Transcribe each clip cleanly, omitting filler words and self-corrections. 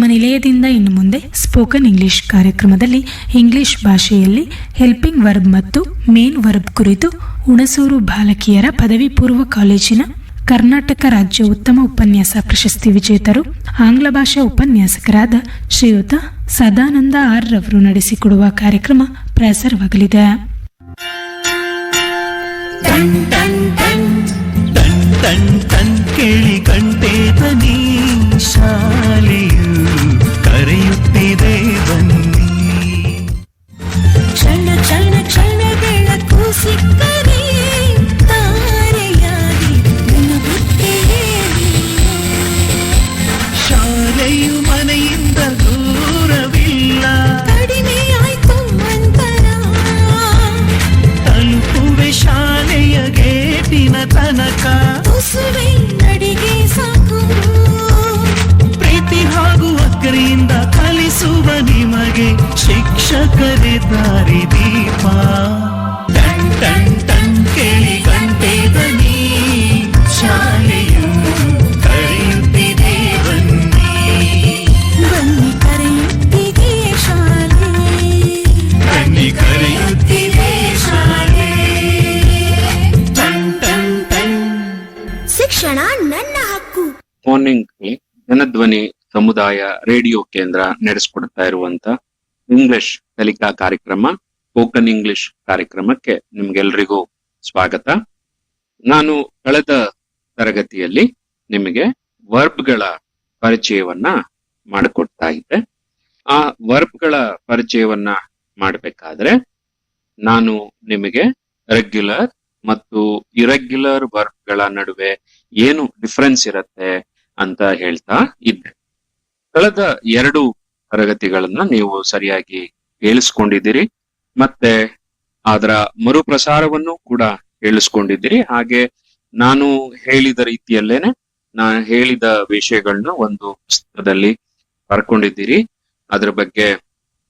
ನಮ್ಮ ನಿಲಯದಿಂದ ಇನ್ನು ಮುಂದೆ ಸ್ಪೋಕನ್ ಇಂಗ್ಲಿಷ್ ಕಾರ್ಯಕ್ರಮದಲ್ಲಿ ಇಂಗ್ಲಿಷ್ ಭಾಷೆಯಲ್ಲಿ ಹೆಲ್ಪಿಂಗ್ ವರ್ಬ್ ಮತ್ತು ಮೇನ್ ವರ್ಬ್ ಕುರಿತು ಹುಣಸೂರು ಬಾಲಕಿಯರ ಪದವಿ ಪೂರ್ವ ಕಾಲೇಜಿನ ಕರ್ನಾಟಕ ರಾಜ್ಯ ಉತ್ತಮ ಉಪನ್ಯಾಸ ಪ್ರಶಸ್ತಿ ವಿಜೇತರು ಆಂಗ್ಲ ಭಾಷಾ ಉಪನ್ಯಾಸಕರಾದ ಶ್ರೀಯುತ ಸದಾನಂದ ಆರ್ ರವರು ನಡೆಸಿಕೊಡುವ ಕಾರ್ಯಕ್ರಮ ಪ್ರಸಾರವಾಗಲಿದೆ. ಕೇಳಿ ಕಂಠೆ ಧ್ವನಿ ಶಾಲೆಯು ಕರೆಯುತ್ತಿದೆ ಬನ್ನಿ. ಕ್ಷಣ ಕ್ಷಣ ಕ್ಷಣಗಳ ಕೂಸಿಕ್ಕರೆ ತಾರೆಯಾಗಿ ಮುನ್ನುಗ್ಗುತ್ತಿದೆ. ಶಾಲೆಯು ಮನೆಯಿಂದ ದೂರವಿಲ್ಲ, ಕಡಿಮೆಯಾಯ್ತು ಅಂತರ, ತಲುಪುವೆ ಶಾಲೆಯ ಗೇಟಿನ ತನಕ. ತುಸುವೆ ನಡಿಗೆ ಸಾಕು, ಪ್ರೀತಿ ಹಾಗೂ ಅಕ್ಕರೆಯಿಂದ ಕಲಿಸುವ ನಿಮಗೆ ಶಿಕ್ಷಕರೇ ದಾರಿದೀಪ. ಟನ್ ಟನ್ ಟನ್ ಕೇಳಿ ಗಂಟೆ ಧ್ವನಿ ಶಾಲೆಯು ಕರೆಯುತ್ತಿದೆ ಬನ್ನಿ. ಬನ್ನಿ ಕರೆಯುತ್ತಿದೆ ಶಾಲೆ, ಬನ್ನಿ ಕರೆಯುತ್ತಿದೆ ಶಾಲೆ. Ton ton ton. ಶಿಕ್ಷಣ ನನ್ನ ಹಕ್ಕು. ಮಾರ್ನಿಂಗ್ ಜನಧ್ವನಿ ಸಮುದಾಯ ರೇಡಿಯೋ ಕೇಂದ್ರ ನಡೆಸಿಕೊಡ್ತಾ ಇರುವಂತ ಇಂಗ್ಲಿಷ್ ಕಲಿಕಾ ಕಾರ್ಯಕ್ರಮ ಸ್ಪೋಕನ್ ಇಂಗ್ಲಿಷ್ ಕಾರ್ಯಕ್ರಮಕ್ಕೆ ನಿಮ್ಗೆಲ್ರಿಗೂ ಸ್ವಾಗತ. ನಾನು ಕಳೆದ ತರಗತಿಯಲ್ಲಿ ನಿಮಗೆ ವರ್ಬ್ಗಳ ಪರಿಚಯವನ್ನ ಮಾಡಿಕೊಡ್ತಾ ಇದ್ದೆ. ಆ ವರ್ಬ್ಗಳ ಪರಿಚಯವನ್ನ ಮಾಡಬೇಕಾದ್ರೆ ನಾನು ನಿಮಗೆ ರೆಗ್ಯುಲರ್ ಮತ್ತು ಇರೆಗ್ಯುಲರ್ ವರ್ಬ್ಗಳ ನಡುವೆ ಏನು ಡಿಫರೆನ್ಸ್ ಇರುತ್ತೆ ಅಂತ ಹೇಳ್ತಾ ಇದ್ದೆ. ಕಳೆದ 2 ತರಗತಿಗಳನ್ನ ನೀವು ಸರಿಯಾಗಿ ಕೇಳಿಸ್ಕೊಂಡಿದ್ದೀರಿ, ಮತ್ತೆ ಅದರ ಮರುಪ್ರಸಾರವನ್ನು ಕೂಡ ಕೇಳಿಸ್ಕೊಂಡಿದ್ದೀರಿ. ಹಾಗೆ ನಾನು ಹೇಳಿದ ರೀತಿಯಲ್ಲೇನೆ ನಾನು ಹೇಳಿದ ವಿಷಯಗಳನ್ನ ಒಂದು ಪುಸ್ತಕದಲ್ಲಿ ಬರ್ಕೊಂಡಿದ್ದೀರಿ, ಅದ್ರ ಬಗ್ಗೆ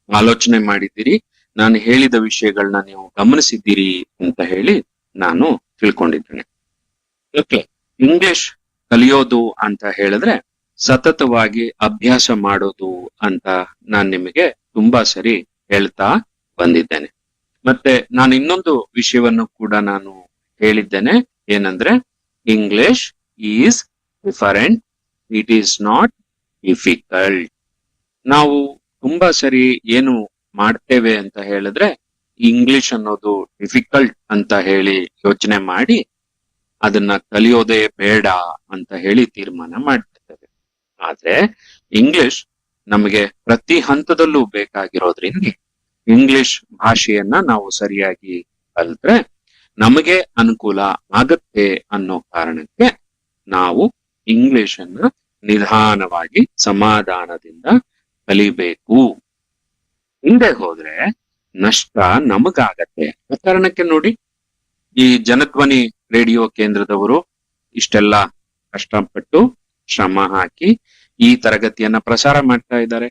ಆಲೋಚನೆ ಮಾಡಿದ್ದೀರಿ, ನಾನು ಹೇಳಿದ ವಿಷಯಗಳನ್ನ ನೀವು ಗಮನಿಸಿದ್ದೀರಿ ಅಂತ ಹೇಳಿ ನಾನು ತಿಳ್ಕೊಂಡಿದ್ದೇನೆ. ಓಕೆ, ಇಂಗ್ಲಿಷ್ ಕಲಿಯೋದು ಅಂತ ಹೇಳಿದ್ರೆ ಸತತವಾಗಿ ಅಭ್ಯಾಸ ಮಾಡೋದು ಅಂತ ನಾನು ನಿಮಗೆ ತುಂಬಾ ಸರಿ ಹೇಳ್ತಾ ಬಂದಿದ್ದೇನೆ. ಮತ್ತೆ ನಾನು ಇನ್ನೊಂದು ವಿಷಯವನ್ನು ಕೂಡ ನಾನು ಹೇಳಿದ್ದೇನೆ, ಏನಂದ್ರೆ English is different, it is not difficult. ನಾವು ತುಂಬಾ ಸರಿ ಏನು ಮಾಡ್ತೇವೆ ಅಂತ ಹೇಳಿದ್ರೆ ಇಂಗ್ಲಿಷ್ ಅನ್ನೋದು ಡಿಫಿಕಲ್ಟ್ ಅಂತ ಹೇಳಿ ಯೋಚನೆ ಮಾಡಿ ಅದನ್ನ ಕಲಿಯೋದೇ ಬೇಡ ಅಂತ ಹೇಳಿ ತೀರ್ಮಾನ ಮಾಡ್ತಿದ್ದೇವೆ. ಆದ್ರೆ ಇಂಗ್ಲಿಷ್ ನಮಗೆ ಪ್ರತಿ ಹಂತದಲ್ಲೂ ಬೇಕಾಗಿರೋದ್ರಿಂದ ಇಂಗ್ಲಿಷ್ ಭಾಷೆಯನ್ನ ನಾವು ಸರಿಯಾಗಿ ಕಲಿತ್ರೆ ನಮಗೆ ಅನುಕೂಲ ಆಗತ್ತೆ ಅನ್ನೋ ಕಾರಣಕ್ಕೆ ನಾವು ಇಂಗ್ಲಿಷ್ ಅನ್ನ ನಿಧಾನವಾಗಿ ಸಮಾಧಾನದಿಂದ ಕಲಿಬೇಕು. ಹಿಂದೆ ಹೋದ್ರೆ ನಷ್ಟ ನಮಗಾಗತ್ತೆ. ಆ ಕಾರಣಕ್ಕೆ ನೋಡಿ, ಈ ಜನಧ್ವನಿ ರೇಡಿಯೋ ಕೇಂದ್ರದವರು ಇಷ್ಟೆಲ್ಲ ಕಷ್ಟಪಟ್ಟು ಶ್ರಮ ಹಾಕಿ ಈ ತರಗತಿಯನ್ನ ಪ್ರಸಾರ ಮಾಡ್ತಾ ಇದ್ದಾರೆ.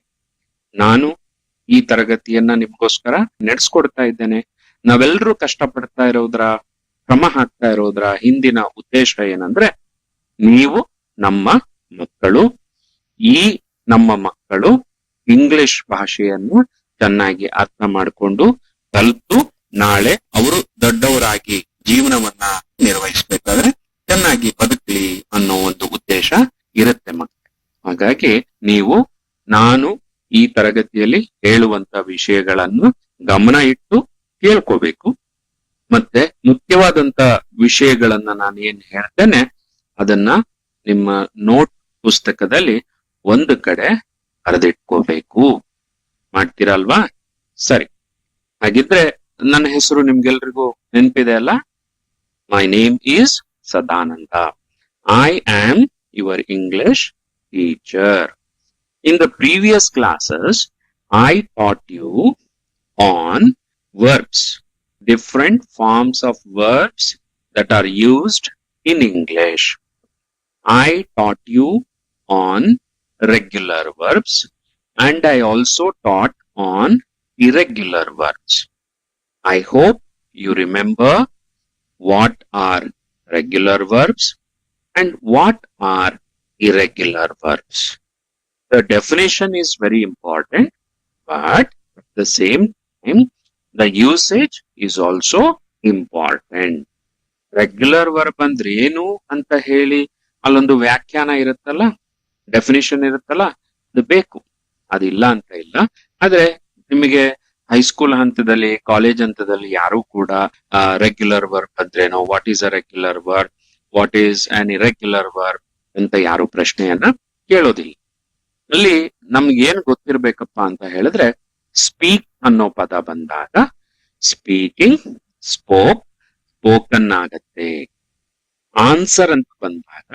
ನಾನು ಈ ತರಗತಿಯನ್ನ ನಿಮ್ಗೋಸ್ಕರ ನಡೆಸ್ಕೊಡ್ತಾ ಇದ್ದೇನೆ. ನಾವೆಲ್ಲರೂ ಕಷ್ಟಪಡ್ತಾ ಇರೋದ್ರ, ಶ್ರಮ ಹಾಕ್ತಾ ಇರೋದ್ರ ಹಿಂದಿನ ಉದ್ದೇಶ ಏನಂದ್ರೆ ನೀವು ನಮ್ಮ ಮಕ್ಕಳು, ಈ ನಮ್ಮ ಮಕ್ಕಳು ಇಂಗ್ಲಿಷ್ ಭಾಷೆಯನ್ನು ಚೆನ್ನಾಗಿ ಅರ್ಥ ಮಾಡಿಕೊಂಡು ಕಲಿತು ನಾಳೆ ಅವರು ದೊಡ್ಡವರಾಗಿ ಜೀವನವನ್ನ ನಿರ್ವಹಿಸ್ಬೇಕಾದ್ರೆ ಚೆನ್ನಾಗಿ ಬದುಕಲಿ ಅನ್ನೋ ಒಂದು ಉದ್ದೇಶ ಇರುತ್ತೆ ಮಕ್ಕಳು. ಹಾಗಾಗಿ ನೀವು ನಾನು ಈ ತರಗತಿಯಲ್ಲಿ ಹೇಳುವಂತ ವಿಷಯಗಳನ್ನು ಗಮನ ಇಟ್ಟು ಕೇಳ್ಕೋಬೇಕು. ಮತ್ತೆ ಮುಖ್ಯವಾದಂತ ವಿಷಯಗಳನ್ನ ನಾನು ಏನ್ ಹೇಳ್ತೇನೆ ಅದನ್ನ ನಿಮ್ಮ ನೋಟ್ ಪುಸ್ತಕದಲ್ಲಿ ಒಂದು ಕಡೆ ಬರೆದಿಟ್ಕೋಬೇಕು. ಮಾಡ್ತೀರಲ್ವಾ? ಸರಿ, ಹಾಗಿದ್ರೆ ನನ್ನ ಹೆಸರು ನಿಮ್ಗೆಲ್ರಿಗೂ ನೆನಪಿದೆ ಅಲ್ಲ? My name is Sadananda. I am your English teacher. In the previous classes, I taught you on verbs, different forms of verbs that are used in English. I taught you on regular verbs and I also taught on irregular verbs. I hope you remember what are regular verbs and what are irregular verbs. The definition is very important, but at the same time, the usage is also important. Regular verb ಅಂದ್ರೆ ಏನು ಅಂತ ಹೇಳಿ ಅಲ್ಲೊಂದು ವ್ಯಾಖ್ಯಾನ ಇರುತ್ತಲ್ಲ, definition ಇರುತ್ತಲ್ಲ, ಅದು ಬೇಕು, ಅದಿಲ್ಲ ಅಂತ ಇಲ್ಲ. ಆದ್ರೆ ನಿಮಗೆ ಹೈಸ್ಕೂಲ್ ಹಂತದಲ್ಲಿ, ಕಾಲೇಜ್ ಹಂತದಲ್ಲಿ ಯಾರು ಕೂಡ ರೆಗ್ಯುಲರ್ ವರ್ಬ್ ಅಂದ್ರೇನೋ, what is a regular verb, what is an irregular verb ಅಂತ ಯಾರು ಪ್ರಶ್ನೆಯನ್ನ ಕೇಳೋದಿಲ್ಲ. ಅಲ್ಲಿ ನಮ್ಗೆ ಏನ್ ಗೊತ್ತಿರ್ಬೇಕಪ್ಪ ಅಂತ ಹೇಳಿದ್ರೆ, ಸ್ಪೀಕ್ ಅನ್ನೋ ಪದ ಬಂದಾಗ ಸ್ಪೀಕಿಂಗ್, ಸ್ಪೋಕ್, ಸ್ಪೋಕನ್ ಆಗತ್ತೆ. ಆನ್ಸರ್ ಅಂತ ಬಂದಾಗ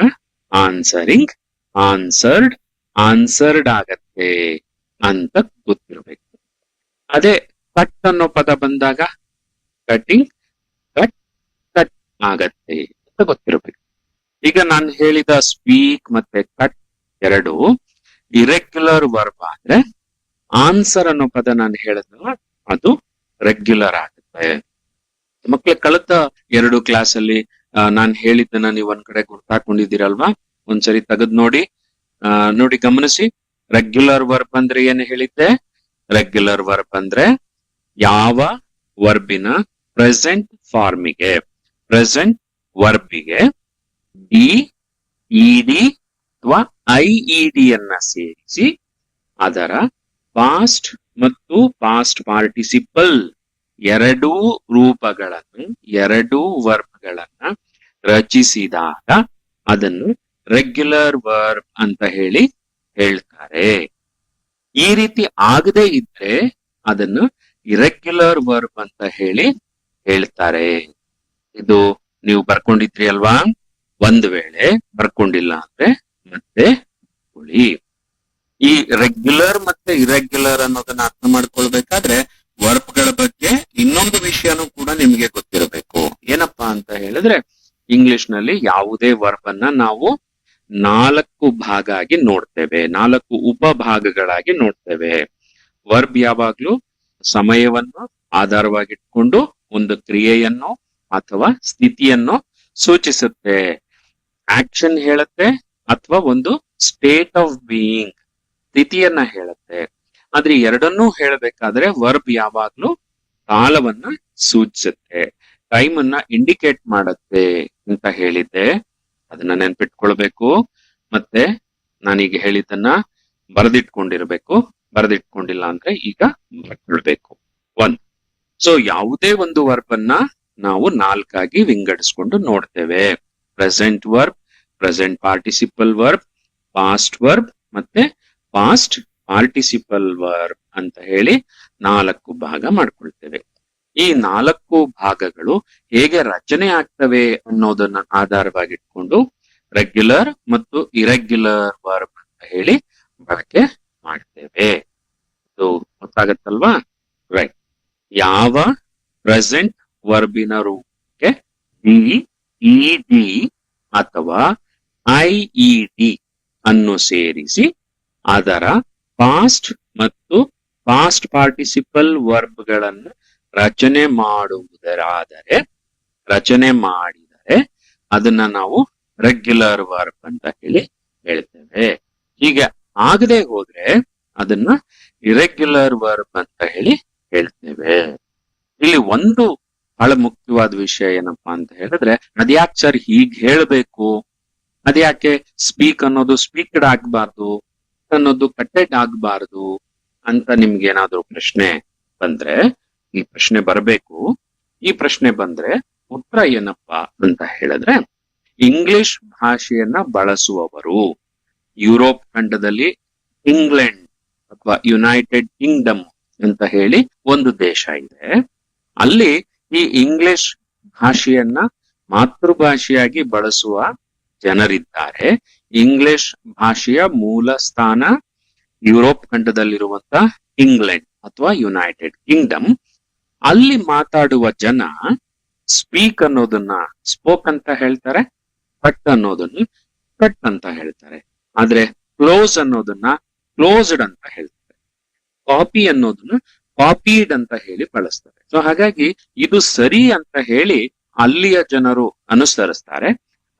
ಆನ್ಸರಿಂಗ್, ಆನ್ಸರ್ಡ್, ಆನ್ಸರ್ಡ್ ಆಗತ್ತೆ ಅಂತ ಗೊತ್ತಿರ್ಬೇಕು. ಅದೇ ಕಟ್ ಅನ್ನೋ ಪದ ಬಂದಾಗ ಕಟಿಂಗ್, ಕಟ್, ಕಟ್ ಆಗತ್ತೆ ಅಂತ ಗೊತ್ತಿರ್ಬೇಕು. ಈಗ ನಾನು ಹೇಳಿದ ಸ್ಪೀಕ್ ಮತ್ತೆ ಕಟ್ ಎರಡು ಇರೆಗ್ಯುಲರ್ ವರ್ಬ್ ಆದ್ರೆ, ಆನ್ಸರ್ ಅನ್ನೋ ಪದ ನಾನು ಹೇಳಿದ್ನಲ್ಲ ಅದು ರೆಗ್ಯುಲರ್ ಆಗುತ್ತೆ. ಮಕ್ಳ ಕಳೆದ 2 ಕ್ಲಾಸಲ್ಲಿ ನಾನು ಹೇಳಿದ್ದನ್ನ ನೀವು ಒಂದ್ ಕಡೆ ಗುರ್ತಾಕೊಂಡಿದ್ದೀರಲ್ವಾ? ಒಂದ್ಸರಿ ತೆಗೆದ್ ನೋಡಿ, ನೋಡಿ ಗಮನಿಸಿ. ರೆಗ್ಯುಲರ್ ವರ್ಬ್ ಅಂದ್ರೆ ಏನ್ ಹೇಳಿದ್ದೆ? ರೆಗ್ಯುಲರ್ ವರ್ಬ್ ಅಂದ್ರೆ ಯಾವ ವರ್ಬಿನ ಪ್ರೆಸೆಂಟ್ ಫಾರ್ಮಿಗೆ, ಪ್ರೆಸೆಂಟ್ ವರ್ಬಿಗೆ ಡಿ, ಇಡಿ ಅಥವಾ ಐಇಡಿ ಅನ್ನ ಸೇರಿಸಿ ಅದರ ಪಾಸ್ಟ್ ಮತ್ತು ಪಾಸ್ಟ್ ಪಾರ್ಟಿಸಿಪಲ್ ಎರಡೂ ರೂಪಗಳನ್ನು, ಎರಡೂ ವರ್ಬ್ಗಳನ್ನ ರಚಿಸಿದಾಗ ಅದನ್ನು ರೆಗ್ಯುಲರ್ ವರ್ಬ್ ಅಂತ ಹೇಳಿ ಹೇಳ್ತಾರೆ. ಈ ರೀತಿ ಆಗದೆ ಇದ್ರೆ ಅದನ್ನು ಇರೆಗ್ಯುಲರ್ ವರ್ಬ್ ಅಂತ ಹೇಳಿ ಹೇಳ್ತಾರೆ. ಇದು ನೀವು ಬರ್ಕೊಂಡಿದ್ರಿ ಅಲ್ವಾ? ಒಂದ್ ವೇಳೆ ಬರ್ಕೊಂಡಿಲ್ಲ ಅಂದ್ರೆ ಮತ್ತೆ ಉಳಿ. ಈ ರೆಗ್ಯುಲರ್ ಮತ್ತೆ ಇರೆಗ್ಯುಲರ್ ಅನ್ನೋದನ್ನ ಅರ್ಥ ಮಾಡ್ಕೊಳ್ಬೇಕಾದ್ರೆ ವರ್ಬ್ಗಳ ಬಗ್ಗೆ ಇನ್ನೊಂದು ವಿಷಯನೂ ಕೂಡ ನಿಮ್ಗೆ ಗೊತ್ತಿರಬೇಕು. ಏನಪ್ಪಾ ಅಂತ ಹೇಳಿದ್ರೆ, ಇಂಗ್ಲಿಷ್ ನಲ್ಲಿ ಯಾವುದೇ ವರ್ಬ್ ಅನ್ನ ನಾವು 4 ಭಾಗ ಆಗಿ ನೋಡ್ತೇವೆ, 4 ಉಪಭಾಗಗಳಾಗಿ ನೋಡ್ತೇವೆ. ವರ್ಬ್ ಯಾವಾಗ್ಲೂ ಸಮಯವನ್ನು ಆಧಾರವಾಗಿಟ್ಕೊಂಡು ಒಂದು ಕ್ರಿಯೆಯನ್ನು ಅಥವಾ ಸ್ಥಿತಿಯನ್ನು ಸೂಚಿಸುತ್ತೆ. ಆಕ್ಷನ್ ಹೇಳುತ್ತೆ ಅಥವಾ ಒಂದು ಸ್ಟೇಟ್ ಆಫ್ ಬೀಯಿಂಗ್, ಸ್ಥಿತಿಯನ್ನ ಹೇಳುತ್ತೆ. ಆದ್ರೆ ಎರಡನ್ನೂ ಹೇಳಬೇಕಾದ್ರೆ ವರ್ಬ್ ಯಾವಾಗ್ಲೂ ಕಾಲವನ್ನ ಸೂಚಿಸುತ್ತೆ, ಟೈಮ್ ಅನ್ನ ಇಂಡಿಕೇಟ್ ಮಾಡುತ್ತೆ ಅಂತ ಹೇಳಿದ್ದೆ. ಅದನ್ನ ನೆನ್ಪಿಟ್ಕೊಳ್ಬೇಕು. ಮತ್ತೆ ನಾನೀಗ ಹೇಳಿದ್ದನ್ನ ಬರೆದಿಟ್ಕೊಂಡಿರ್ಬೇಕು. ಬರೆದಿಟ್ಕೊಂಡಿಲ್ಲ ಅಂದ್ರೆ ಈಗ ಬರ್ಕೊಳ್ಬೇಕು. 1. ಸೊ ಯಾವುದೇ ಒಂದು ವರ್ಬ್ ಅನ್ನ ನಾವು 4 ಆಗಿ ವಿಂಗಡಿಸ್ಕೊಂಡು ನೋಡ್ತೇವೆ. Present verb, present participle verb, past verb ಮತ್ತೆ ಪಾಸ್ಟ್ ಪಾರ್ಟಿಸಿಪಲ್ ವರ್ಬ್ ಅಂತ ಹೇಳಿ 4 ಭಾಗ ಮಾಡ್ಕೊಳ್ತೇವೆ. ಈ 4 ಭಾಗಗಳು ಹೇಗೆ ರಚನೆ ಆಗ್ತವೆ ಅನ್ನೋದನ್ನ ಆಧಾರವಾಗಿಟ್ಕೊಂಡು ರೆಗ್ಯುಲರ್ ಮತ್ತು ಇರೆಗ್ಯುಲರ್ ವರ್ಬ್ ಅಂತ ಹೇಳಿ ಬಳಕೆ ಮಾಡ್ತೇವೆ. ಇದು ಗೊತ್ತಾಗತ್ತಲ್ವಾ? ರೈಟ್. ಯಾವ ಪ್ರೆಸೆಂಟ್ ವರ್ಬಿನ ರೂಪಕ್ಕೆ ಡಿ, ಇಡಿ ಅಥವಾ ಐಇಡಿ ಅನ್ನು ಸೇರಿಸಿ ಅದರ ಪಾಸ್ಟ್ ಮತ್ತು ಪಾಸ್ಟ್ ಪಾರ್ಟಿಸಿಪಲ್ ವರ್ಬ್ಗಳನ್ನು ರಚನೆ ಮಾಡಿದರೆ ಅದನ್ನ ನಾವು ರೆಗ್ಯುಲರ್ ವರ್ಬ್ ಅಂತ ಹೇಳಿ ಹೇಳ್ತೇವೆ. ಹೀಗೆ ಆಗದೆ ಹೋದ್ರೆ ಅದನ್ನ ಇರೆಗ್ಯುಲರ್ ವರ್ಬ್ ಅಂತ ಹೇಳಿ ಹೇಳ್ತೇವೆ. ಇಲ್ಲಿ ಒಂದು ಬಹಳ ಮುಖ್ಯವಾದ ವಿಷಯ ಏನಪ್ಪಾ ಅಂತ ಹೇಳಿದ್ರೆ, ಅದ್ಯಾಕೆ ಸರ್ ಹೀಗ್ ಹೇಳ್ಬೇಕು, ಅದ್ಯಾಕೆ ಸ್ಪೀಕ್ ಅನ್ನೋದು ಸ್ಪೀಕ್ಡ್ ಆಗ್ಬಾರ್ದು, ಅನ್ನೋದು ಕಟ್ಟೆಡ್ ಆಗ್ಬಾರ್ದು ಅಂತ ನಿಮ್ಗೇನಾದ್ರೂ ಪ್ರಶ್ನೆ ಬಂದ್ರೆ, ಈ ಪ್ರಶ್ನೆ ಬರಬೇಕು. ಈ ಪ್ರಶ್ನೆ ಬಂದ್ರೆ ಉತ್ತರ ಏನಪ್ಪಾ ಅಂತ ಹೇಳಿದ್ರೆ, ಇಂಗ್ಲಿಷ್ ಭಾಷೆಯನ್ನ ಬಳಸುವವರು ಯುರೋಪ್ ಖಂಡದಲ್ಲಿ ಇಂಗ್ಲೆಂಡ್ ಅಥವಾ ಯುನೈಟೆಡ್ ಕಿಂಗ್ಡಮ್ ಅಂತ ಹೇಳಿ ಒಂದು ದೇಶ ಇದೆ. ಅಲ್ಲಿ ಈ ಇಂಗ್ಲಿಷ್ ಭಾಷೆಯನ್ನ ಮಾತೃಭಾಷೆಯಾಗಿ ಬಳಸುವ ಜನರಿದ್ದಾರೆ. ಇಂಗ್ಲಿಷ್ ಭಾಷೆಯ ಮೂಲ ಸ್ಥಾನ ಯುರೋಪ್ ಖಂಡದಲ್ಲಿರುವಂತ ಇಂಗ್ಲೆಂಡ್ ಅಥವಾ ಯುನೈಟೆಡ್ ಕಿಂಗ್ಡಮ್. ಅಲ್ಲಿ ಮಾತಾಡುವ ಜನ ಸ್ಪೀಕ್ ಅನ್ನೋದನ್ನ ಸ್ಪೋಕ್ ಅಂತ ಹೇಳ್ತಾರೆ, ಕಟ್ ಅನ್ನೋದನ್ನ ಕಟ್ ಅಂತ ಹೇಳ್ತಾರೆ. ಆದ್ರೆ ಕ್ಲೋಸ್ ಅನ್ನೋದನ್ನ ಕ್ಲೋಸ್ಡ್ ಅಂತ ಹೇಳ್ತಾರೆ, ಕಾಪಿ ಅನ್ನೋದನ್ನ ಕಾಪೀಡ್ ಅಂತ ಹೇಳಿ ಬಳಸ್ತಾರೆ. ಸೊ ಹಾಗಾಗಿ ಇದು ಸರಿ ಅಂತ ಹೇಳಿ ಅಲ್ಲಿಯ ಜನರು ಅನುಸರಿಸ್ತಾರೆ.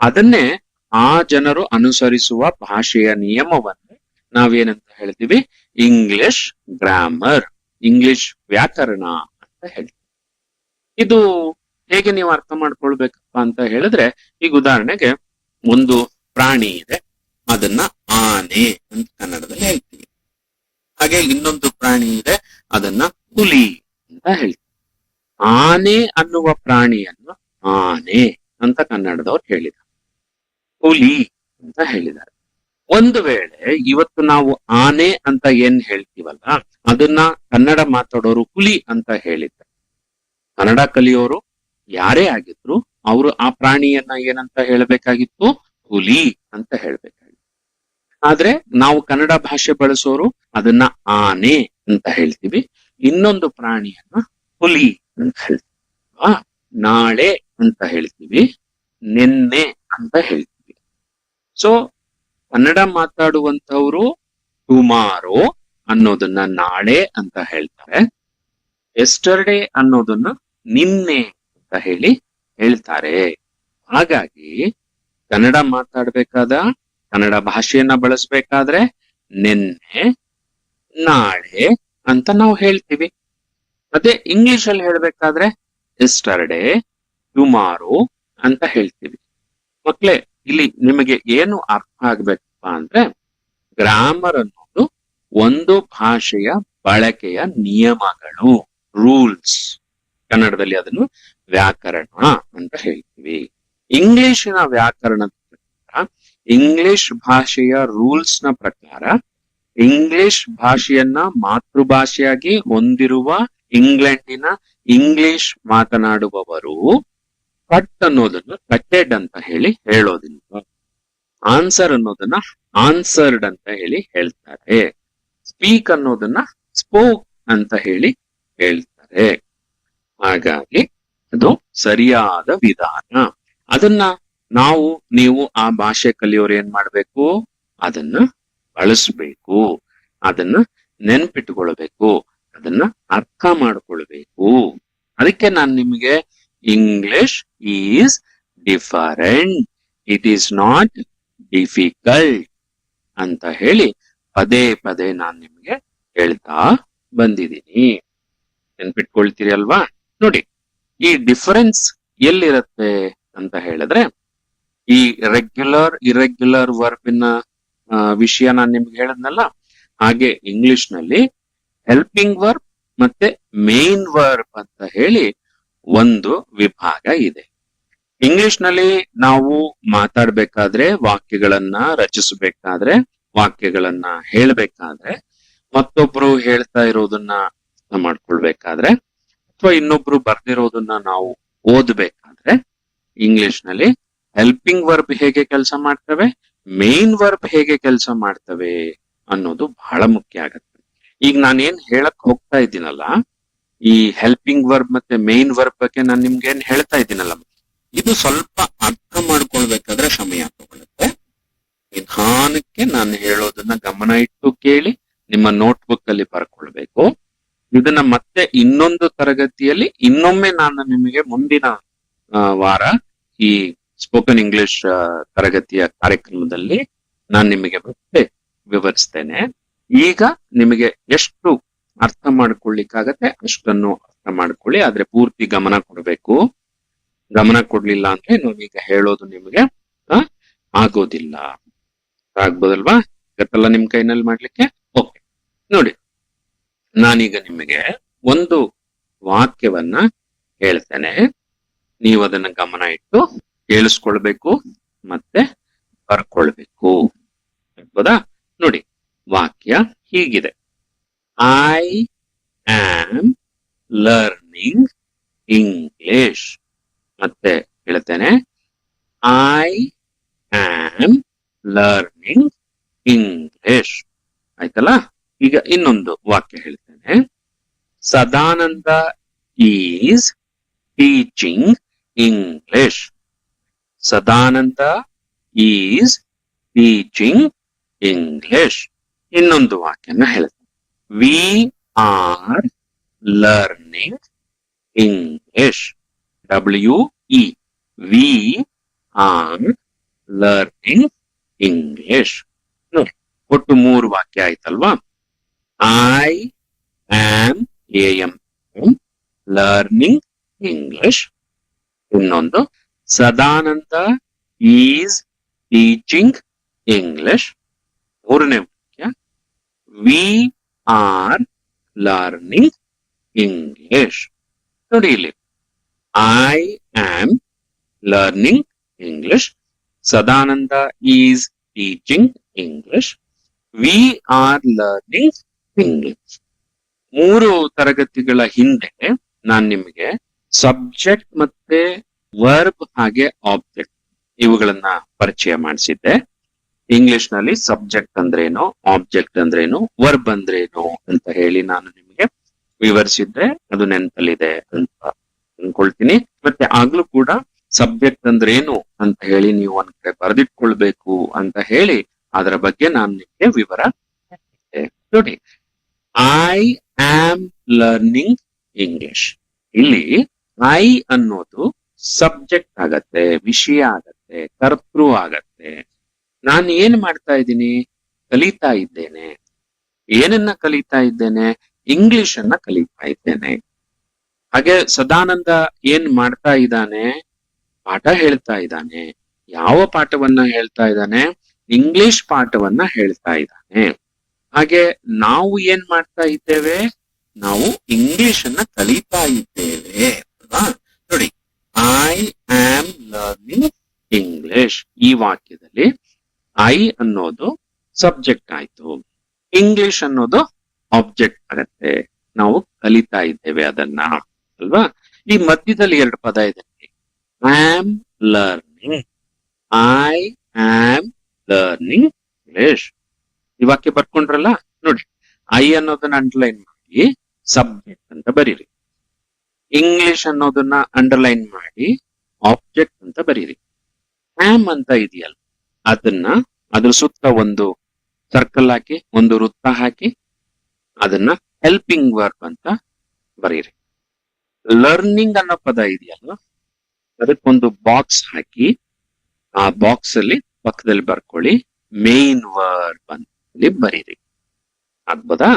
ಅದನ್ನೇ ಆ ಜನರು ಅನುಸರಿಸುವ ಭಾಷೆಯ ನಿಯಮವನ್ನು ನಾವೇನಂತ ಹೇಳ್ತೀವಿ? ಇಂಗ್ಲಿಷ್ ಗ್ರಾಮರ್, ಇಂಗ್ಲಿಷ್ ವ್ಯಾಕರಣ ಅಂತ ಹೇಳ್ತೀವಿ. ಇದು ಹೇಗೆ ನೀವು ಅರ್ಥ ಮಾಡ್ಕೊಳ್ಬೇಕಪ್ಪ ಅಂತ ಹೇಳಿದ್ರೆ, ಈಗ ಉದಾಹರಣೆಗೆ ಒಂದು ಪ್ರಾಣಿ ಇದೆ, ಅದನ್ನ ಆನೆ ಅಂತ ಕನ್ನಡದಲ್ಲಿ ಹೇಳ್ತೀವಿ. ಹಾಗೆ ಇನ್ನೊಂದು ಪ್ರಾಣಿ ಇದೆ, ಅದನ್ನ ಹುಲಿ ಅಂತ ಹೇಳ್ತೀವಿ. ಆನೆ ಅನ್ನುವ ಪ್ರಾಣಿಯನ್ನು ಆನೆ ಅಂತ ಕನ್ನಡದವ್ರು ಹೇಳಿದ್ದಾರೆ, ಹುಲಿ ಅಂತ ಹೇಳಿದ್ದಾರೆ. ಒಂದು ವೇಳೆ ಇವತ್ತು ನಾವು ಆನೆ ಅಂತ ಏನ್ ಹೇಳ್ತೀವಲ್ಲ, ಅದನ್ನ ಕನ್ನಡ ಮಾತಾಡೋರು ಹುಲಿ ಅಂತ ಹೇಳಿದ್ದಾರೆ. ಕನ್ನಡ ಕಲಿಯೋರು ಯಾರೇ ಆಗಿದ್ರು ಅವರು ಆ ಪ್ರಾಣಿಯನ್ನ ಏನಂತ ಹೇಳ್ಬೇಕಾಗಿತ್ತು? ಹುಲಿ ಅಂತ ಹೇಳ್ಬೇಕಾಗಿತ್ತು. ಆದ್ರೆ ನಾವು ಕನ್ನಡ ಭಾಷೆ ಬಳಸೋರು ಅದನ್ನ ಆನೆ ಅಂತ ಹೇಳ್ತೀವಿ, ಇನ್ನೊಂದು ಪ್ರಾಣಿಯನ್ನ ಹುಲಿ ಅಂತ ಹೇಳ್ತೀವಿ. ನಾಳೆ ಅಂತ ಹೇಳ್ತೀವಿ, ನಿನ್ನೆ ಅಂತ ಹೇಳ್ತೀವಿ. ಸೊ ಕನ್ನಡ ಮಾತಾಡುವಂತವ್ರು ಟುಮಾರೋ ಅನ್ನೋದನ್ನ ನಾಳೆ ಅಂತ ಹೇಳ್ತಾರೆ, ಎಸ್ಟರ್ಡೇ ಅನ್ನೋದನ್ನ ನಿನ್ನೆ ಅಂತ ಹೇಳಿ ಹೇಳ್ತಾರೆ. ಹಾಗಾಗಿ ಕನ್ನಡ ಮಾತಾಡ್ಬೇಕಾದ, ಕನ್ನಡ ಭಾಷೆಯನ್ನ ಬಳಸ್ಬೇಕಾದ್ರೆ ನಿನ್ನೆ, ನಾಳೆ ಅಂತ ನಾವು ಹೇಳ್ತೀವಿ. ಅದೇ ಇಂಗ್ಲಿಷ್ ಅಲ್ಲಿ ಹೇಳ್ಬೇಕಾದ್ರೆ ಎಸ್ಟರ್ಡೇ, ಟುಮಾರೋ ಅಂತ ಹೇಳ್ತೀವಿ. ಮಕ್ಳೇ, ಇಲ್ಲಿ ನಿಮಗೆ ಏನು ಅರ್ಥ ಆಗ್ಬೇಕಪ್ಪ ಅಂದ್ರೆ, ಗ್ರಾಮರ್ ಅನ್ನೋದು ಒಂದು ಭಾಷೆಯ ಬಳಕೆಯ ನಿಯಮಗಳು, ರೂಲ್ಸ್. ಕನ್ನಡದಲ್ಲಿ ಅದನ್ನು ವ್ಯಾಕರಣ ಅಂತ ಹೇಳ್ತೀವಿ. ಇಂಗ್ಲಿಶಿನ ವ್ಯಾಕರಣದ ಪ್ರಕಾರ, ಇಂಗ್ಲಿಷ್ ಭಾಷೆಯ ರೂಲ್ಸ್ ನ ಪ್ರಕಾರ, ಇಂಗ್ಲಿಷ್ ಭಾಷೆಯನ್ನ ಮಾತೃಭಾಷೆಯಾಗಿ ಹೊಂದಿರುವ ಇಂಗ್ಲೆಂಡಿನ ಇಂಗ್ಲಿಷ್ ಮಾತನಾಡುವವರು ಕಟ್ ಅನ್ನೋದನ್ನ ಕಟ್ಟೆಡ್ ಅಂತ ಹೇಳಿ ಹೇಳೋದಿಲ್ಲ, ಆನ್ಸರ್ ಅನ್ನೋದನ್ನ ಆನ್ಸರ್ಡ್ ಅಂತ ಹೇಳಿ ಹೇಳ್ತಾರೆ, ಸ್ಪೀಕ್ ಅನ್ನೋದನ್ನ ಸ್ಪೋಕ್ ಅಂತ ಹೇಳಿ ಹೇಳ್ತಾರೆ. ಹಾಗಾಗಿ ಅದು ಸರಿಯಾದ ವಿಧಾನ. ಅದನ್ನ ನೀವು ಆ ಭಾಷೆ ಕಲಿಯೋರು ಏನ್ ಮಾಡ್ಬೇಕು? ಅದನ್ನ ಬಳಸ್ಬೇಕು, ಅದನ್ನ ನೆನ್ಪಿಟ್ಕೊಳ್ಬೇಕು, ಅದನ್ನ ಅರ್ಥ ಮಾಡ್ಕೊಳ್ಬೇಕು. ಅದಕ್ಕೆ ನಾನು ನಿಮಗೆ English is different, it is not difficult ಅಂತ ಹೇಳಿ ಪದೇ ಪದೇ ನಾನು ನಿಮ್ಗೆ ಹೇಳ್ತಾ ಬಂದಿದ್ದೀನಿ. ನೆನ್ಪಿಟ್ಕೊಳ್ತೀರಿ ಅಲ್ವಾ? ನೋಡಿ, ಈ ಡಿಫರೆನ್ಸ್ ಎಲ್ಲಿರತ್ತೆ ಅಂತ ಹೇಳಿದ್ರೆ, ಈ ರೆಗ್ಯುಲರ್ ಇರೆಗ್ಯುಲರ್ ವರ್ಬಿನ ವಿಷಯ ನಾನು ನಿಮ್ಗೆ ಹೇಳದ್ನಲ್ಲ, ಹಾಗೆ ಇಂಗ್ಲಿಷ್ ನಲ್ಲಿ ಹೆಲ್ಪಿಂಗ್ ವರ್ಬ್ ಮತ್ತೆ ಮೇನ್ ವರ್ಬ್ ಅಂತ ಹೇಳಿ ಒಂದು ವಿಭಾಗ ಇದೆ. ಇಂಗ್ಲಿಷ್ ನಲ್ಲಿ ನಾವು ಮಾತಾಡ್ಬೇಕಾದ್ರೆ, ವಾಕ್ಯಗಳನ್ನ ರಚಿಸಬೇಕಾದ್ರೆ, ವಾಕ್ಯಗಳನ್ನ ಹೇಳ್ಬೇಕಾದ್ರೆ, ಮತ್ತೊಬ್ರು ಹೇಳ್ತಾ ಇರೋದನ್ನ ಅರ್ಥ ಮಾಡ್ಕೊಳ್ಬೇಕಾದ್ರೆ, ಅಥವಾ ಇನ್ನೊಬ್ರು ಬರ್ದಿರೋದನ್ನ ನಾವು ಓದ್ಬೇಕಾದ್ರೆ, ಇಂಗ್ಲಿಷ್ ನಲ್ಲಿ ಹೆಲ್ಪಿಂಗ್ ವರ್ಬ್ ಹೇಗೆ ಕೆಲಸ ಮಾಡ್ತವೆ, ಮೇನ್ ವರ್ಬ್ ಹೇಗೆ ಕೆಲಸ ಮಾಡ್ತವೆ ಅನ್ನೋದು ಬಹಳ ಮುಖ್ಯ ಆಗತ್ತೆ. ಈಗ ನಾನೇನ್ ಹೇಳಕ್ ಹೋಗ್ತಾ ಇದ್ದೀನಲ್ಲ, ಈ ಹೆಲ್ಪಿಂಗ್ ವರ್ಬ್ ಮತ್ತೆ ಮೇನ್ ವರ್ಬ್ ಬಗ್ಗೆ ನಾನು ನಿಮ್ಗೆ ಏನ್ ಹೇಳ್ತಾ ಇದ್ದೀನಲ್ಲ, ಇದು ಸ್ವಲ್ಪ ಅರ್ಥ ಮಾಡ್ಕೊಳ್ಬೇಕಾದ್ರೆ ಸಮಯ ತಗೊಳುತ್ತೆ. ನಿಧಾನಕ್ಕೆ ನಾನು ಹೇಳೋದನ್ನ ಗಮನ ಇಟ್ಟು ಕೇಳಿ ನಿಮ್ಮ ನೋಟ್ಬುಕ್ ಅಲ್ಲಿ ಬರ್ಕೊಳ್ಬೇಕು. ಇದನ್ನ ಮತ್ತೆ ಇನ್ನೊಂದು ತರಗತಿಯಲ್ಲಿ ಇನ್ನೊಮ್ಮೆ ನಾನು ನಿಮಗೆ ಮುಂದಿನ ವಾರ ಈ ಸ್ಪೋಕನ್ ಇಂಗ್ಲಿಷ್ ತರಗತಿಯ ಕಾರ್ಯಕ್ರಮದಲ್ಲಿ ನಾನು ನಿಮಗೆ ಮತ್ತೆ ವಿವರಿಸ್ತೇನೆ. ಈಗ ನಿಮಗೆ ಎಷ್ಟು ಅರ್ಥ ಮಾಡ್ಕೊಳ್ಳಿಕ್ಕಾಗತ್ತೆ ಅಷ್ಟನ್ನು ಅರ್ಥ ಮಾಡ್ಕೊಳ್ಳಿ, ಆದ್ರೆ ಪೂರ್ತಿ ಗಮನ ಕೊಡ್ಬೇಕು. ಗಮನ ಕೊಡ್ಲಿಲ್ಲ ಅಂದ್ರೆ ನಾವೀಗ ಹೇಳೋದು ನಿಮಗೆ ಆಗೋದಿಲ್ಲ. ಆಗ್ಬೋದಲ್ವಾ? ಗೊತ್ತಲ್ಲ ನಿಮ್ ಕೈನಲ್ಲಿ ಮಾಡ್ಲಿಕ್ಕೆ? ಓಕೆ, ನೋಡಿ, ನಾನೀಗ ನಿಮಗೆ ಒಂದು ವಾಕ್ಯವನ್ನ ಹೇಳ್ತೇನೆ, ನೀವು ಅದನ್ನ ಗಮನ ಇಟ್ಟು ಕೇಳಿಸ್ಕೊಳ್ಬೇಕು ಮತ್ತೆ ಬರ್ಕೊಳ್ಬೇಕು. ಆಗ್ಬೋದಾ? ನೋಡಿ, ವಾಕ್ಯ ಹೀಗಿದೆ: ಐ ಆಮ್ ಲರ್ನಿಂಗ್ ಇಂಗ್ಲಿಷ್. ಮತ್ತೆ ಹೇಳ್ತೇನೆ, ಐ ಆಮ್ ಲರ್ನಿಂಗ್ ಇಂಗ್ಲಿಷ್. ಆಯ್ತಲ್ಲ? ಈಗ ಇನ್ನೊಂದು ವಾಕ್ಯ ಹೇಳ್ತೇನೆ: Sadananda is teaching English. Sadananda is teaching English. ಇನ್ನೊಂದು ವಾಕ್ಯನ ಹೇಳ್ತೇನೆ: V are learning English. WE, V are learning English. ನೋಡಿ, ಒಟ್ಟು 3 ವಾಕ್ಯ ಆಯ್ತಲ್ವಾ? I am learning English. ಇನ್ನೊಂದು ಸದಾನಂದ ಈಸ್ ಟೀಚಿಂಗ್ ಇಂಗ್ಲಿಷ್. 3ನೇ ವಾಕ್ಯ ವಿ ಆರ್ ಲರ್ನಿಂಗ್ ಇಂಗ್ಲಿಷ್. ನೋಡಿ ಇಲ್ಲಿ I am learning English, Sadananda is teaching English, we are learning English. 3 ತರಗತಿಗಳ ಹಿಂದೆ ನಾನ್ ನಿಮಗೆ ಸಬ್ಜೆಕ್ಟ್ ಮತ್ತೆ ವರ್ಬ್ ಹಾಗೆ ಆಬ್ಜೆಕ್ಟ್ ಇವುಗಳನ್ನ ಪರಿಚಯ ಮಾಡಿಸಿದ್ದೆ. ಇಂಗ್ಲಿಷ್ ನಲ್ಲಿ ಸಬ್ಜೆಕ್ಟ್ ಅಂದ್ರೇನು, ಆಬ್ಜೆಕ್ಟ್ ಅಂದ್ರೇನು, ವರ್ಬ್ ಅಂದ್ರೇನು ಅಂತ ಹೇಳಿ ನಾನು ನಿಮಗೆ ವಿವರಿಸಿದ್ದೆ. ಅದು ನೆನಪಲ್ಲಿದೆ ಅಂತ ಅನ್ಕೊಳ್ತೀನಿ. ಮತ್ತೆ ಆಗ್ಲೂ ಕೂಡ ಸಬ್ಜೆಕ್ಟ್ ಅಂದ್ರೇನು ಅಂತ ಹೇಳಿ ನೀವು ಒಂದ್ ಕಡೆ ಬರೆದಿಟ್ಕೊಳ್ಬೇಕು ಅಂತ ಹೇಳಿ ಅದರ ಬಗ್ಗೆ ನಾನು ನಿಮಗೆ ವಿವರ ಕೊಟ್ಟಿದ್ದೆ. ನೋಡಿ, ಐ ಆಮ್ ಲರ್ನಿಂಗ್ ಇಂಗ್ಲಿಷ್. ಇಲ್ಲಿ ಐ ಅನ್ನೋದು ಸಬ್ಜೆಕ್ಟ್ ಆಗತ್ತೆ, ವಿಷಯ ಆಗತ್ತೆ, ಕರ್ತೃ ಆಗತ್ತೆ. ನಾನು ಏನ್ ಮಾಡ್ತಾ ಇದ್ದೀನಿ? ಕಲಿತಾ ಇದ್ದೇನೆ. ಏನನ್ನ ಕಲಿತಾ ಇದ್ದೇನೆ? ಇಂಗ್ಲಿಷ್ ಅನ್ನ ಕಲಿತಾ ಇದ್ದೇನೆ. ಹಾಗೆ ಸದಾನಂದ ಏನ್ ಮಾಡ್ತಾ ಇದ್ದಾನೆ? ಪಾಠ ಹೇಳ್ತಾ ಇದ್ದಾನೆ. ಯಾವ ಪಾಠವನ್ನ ಹೇಳ್ತಾ ಇದ್ದಾನೆ? ಇಂಗ್ಲಿಷ್ ಪಾಠವನ್ನ ಹೇಳ್ತಾ ಇದ್ದಾನೆ. ಹಾಗೆ ನಾವು ಏನ್ ಮಾಡ್ತಾ ಇದ್ದೇವೆ? ನಾವು ಇಂಗ್ಲಿಷ್ ಅನ್ನ ಕಲಿತಾ ಇದ್ದೇವೆ ಅಲ್ವಾ? ನೋಡಿ, ಐ ಆಮ್ ಲರ್ನಿಂಗ್ ಇಂಗ್ಲಿಷ್. ಈ ವಾಕ್ಯದಲ್ಲಿ ಐ ಅನ್ನೋದು ಸಬ್ಜೆಕ್ಟ್ ಆಯ್ತು, ಇಂಗ್ಲಿಷ್ ಅನ್ನೋದು ಆಬ್ಜೆಕ್ಟ್ ಆಗತ್ತೆ. ನಾವು ಕಲಿತಾ ಇದ್ದೇವೆ ಅದನ್ನ ಅಲ್ವಾ? ಈ ಮಧ್ಯದಲ್ಲಿ 2 ಪದ ಇದೆ. Am learning, I am learning English. ಈ ವಾಕ್ಯ ಬರ್ಕೊಂಡ್ರಲ್ಲ, ನೋಡಿ, ಐ ಅನ್ನೋದನ್ನ ಅಂಡರ್ಲೈನ್ ಮಾಡಿ ಸಬ್ಜೆಕ್ಟ್ ಅಂತ ಬರೀರಿ. ಇಂಗ್ಲಿಷ್ ಅನ್ನೋದನ್ನ ಅಂಡರ್ಲೈನ್ ಮಾಡಿ ಆಬ್ಜೆಕ್ಟ್ ಅಂತ ಬರೀರಿ. ಆಮ್ ಅಂತ ಇದೆಯಲ್ಲ, ಅದನ್ನ ಅದ್ರ ಸುತ್ತ ಒಂದು ಸರ್ಕಲ್ ಹಾಕಿ, ಒಂದು ವೃತ್ತ ಹಾಕಿ, ಅದನ್ನ ಹೆಲ್ಪಿಂಗ್ ವರ್ಬ್ ಅಂತ ಬರೀರಿ. ಲರ್ನಿಂಗ್ ಅನ್ನೋ ಪದ ಇದೆಯಲ್ಲ, ಅದಕ್ಕೊಂದು ಬಾಕ್ಸ್ ಹಾಕಿ, ಆ ಬಾಕ್ಸ್ ಅಲ್ಲಿ ಪಕ್ಕದಲ್ಲಿ ಬರ್ಕೊಳ್ಳಿ ಮೇನ್ ವರ್ಬ್ ಅಂತ ಬರೀರಿ. ಆಗ್ಬೋದಾ?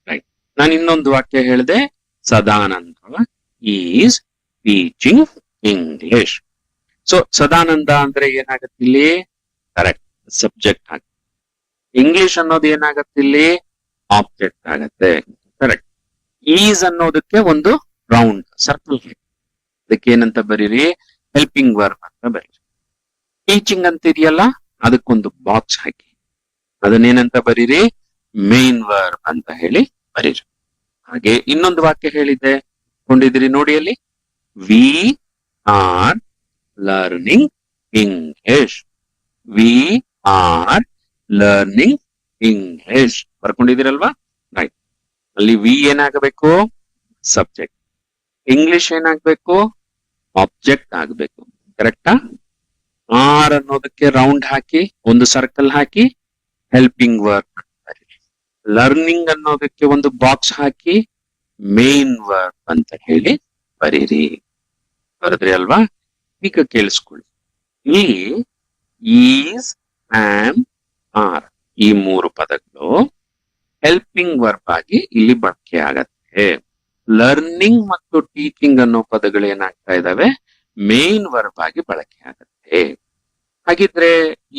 ರೈಟ್. ನಾನು ಇನ್ನೊಂದು ವಾಕ್ಯ ಹೇಳಿದೆ, Sadananda is teaching English. So Sadananda ಅಂದ್ರೆ ಏನಾಗತ್ತೆ ಇಲ್ಲಿ? ಕರೆಕ್ಟ್, ಸಬ್ಜೆಕ್ಟ್ ಆಗುತ್ತೆ. ಇಂಗ್ಲಿಷ್ ಅನ್ನೋದು ಏನಾಗತ್ತೆ ಇಲ್ಲಿ? ಆಬ್ಜೆಕ್ಟ್ ಆಗತ್ತೆ. ಕರೆಕ್ಟ್. ಈಸ್ ಅನ್ನೋದಕ್ಕೆ ಒಂದು ರೌಂಡ್ ಸರ್ಕಲ್, ಅದಕ್ಕೆ ಏನಂತ ಬರೀರಿ? ಹೆಲ್ಪಿಂಗ್ ವರ್ಬ್ ಅಂತ ಬರೀರಿ. ಟೀಚಿಂಗ್ ಅಂತ ಇದೆಯಲ್ಲ, ಅದಕ್ಕೊಂದು ಬಾಕ್ಸ್ ಹಾಕಿ, ಅದನ್ನೇನಂತ ಬರೀರಿ? ಮೇನ್ ವರ್ಬ್ ಅಂತ ಹೇಳಿ ಬರೀರಿ. ಹಾಗೆ ಇನ್ನೊಂದು ವಾಕ್ಯ ಹೇಳಿದ್ದೆ, ಕೊಂಡಿದ್ರಿ ನೋಡಿ ಅಲ್ಲಿ, we are learning English. We are learning English ಬರ್ಕೊಂಡಿದ್ದೀರಲ್ವಾ? ರೈಟ್. ಅಲ್ಲಿ ವಿ ಏನಾಗಬೇಕು? ಸಬ್ಜೆಕ್ಟ್. ಇಂಗ್ಲಿಷ್ ಏನಾಗ್ಬೇಕು? ಆಬ್ಜೆಕ್ಟ್ ಆಗ್ಬೇಕು. ಕರೆಕ್ಟಾ? ಆರ್ ಅನ್ನೋದಕ್ಕೆ ರೌಂಡ್ ಹಾಕಿ, ಒಂದು ಸರ್ಕಲ್ ಹಾಕಿ, ಹೆಲ್ಪಿಂಗ್ ವರ್ಕ್. ಲರ್ನಿಂಗ್ ಅನ್ನೋದಕ್ಕೆ ಒಂದು ಬಾಕ್ಸ್ ಹಾಕಿ, ಮೇನ್ ವರ್ಕ್ ಅಂತ ಹೇಳಿ ಬರೀರಿ. ಬರದ್ರಿ ಅಲ್ವಾ? ಈಗ ಕೇಳಿಸ್ಕೊಳ್ಳಿ. ಇಲ್ಲಿ ಈಸ್, ಆಮ್, ಆರ್ ಈ 3 ಪದಗಳು ಹೆಲ್ಪಿಂಗ್ ವರ್ಬ್ ಆಗಿ ಇಲ್ಲಿ ಬಳಕೆ ಆಗತ್ತೆ. ಲರ್ನಿಂಗ್ ಮತ್ತು ಟೀಚಿಂಗ್ ಅನ್ನೋ ಪದಗಳು ಏನಾಗ್ತಾ ಇದಾವೆ? ಮೇನ್ ವರ್ಬ್ ಆಗಿ ಬಳಕೆ ಆಗತ್ತೆ. ಹಾಗಿದ್ರೆ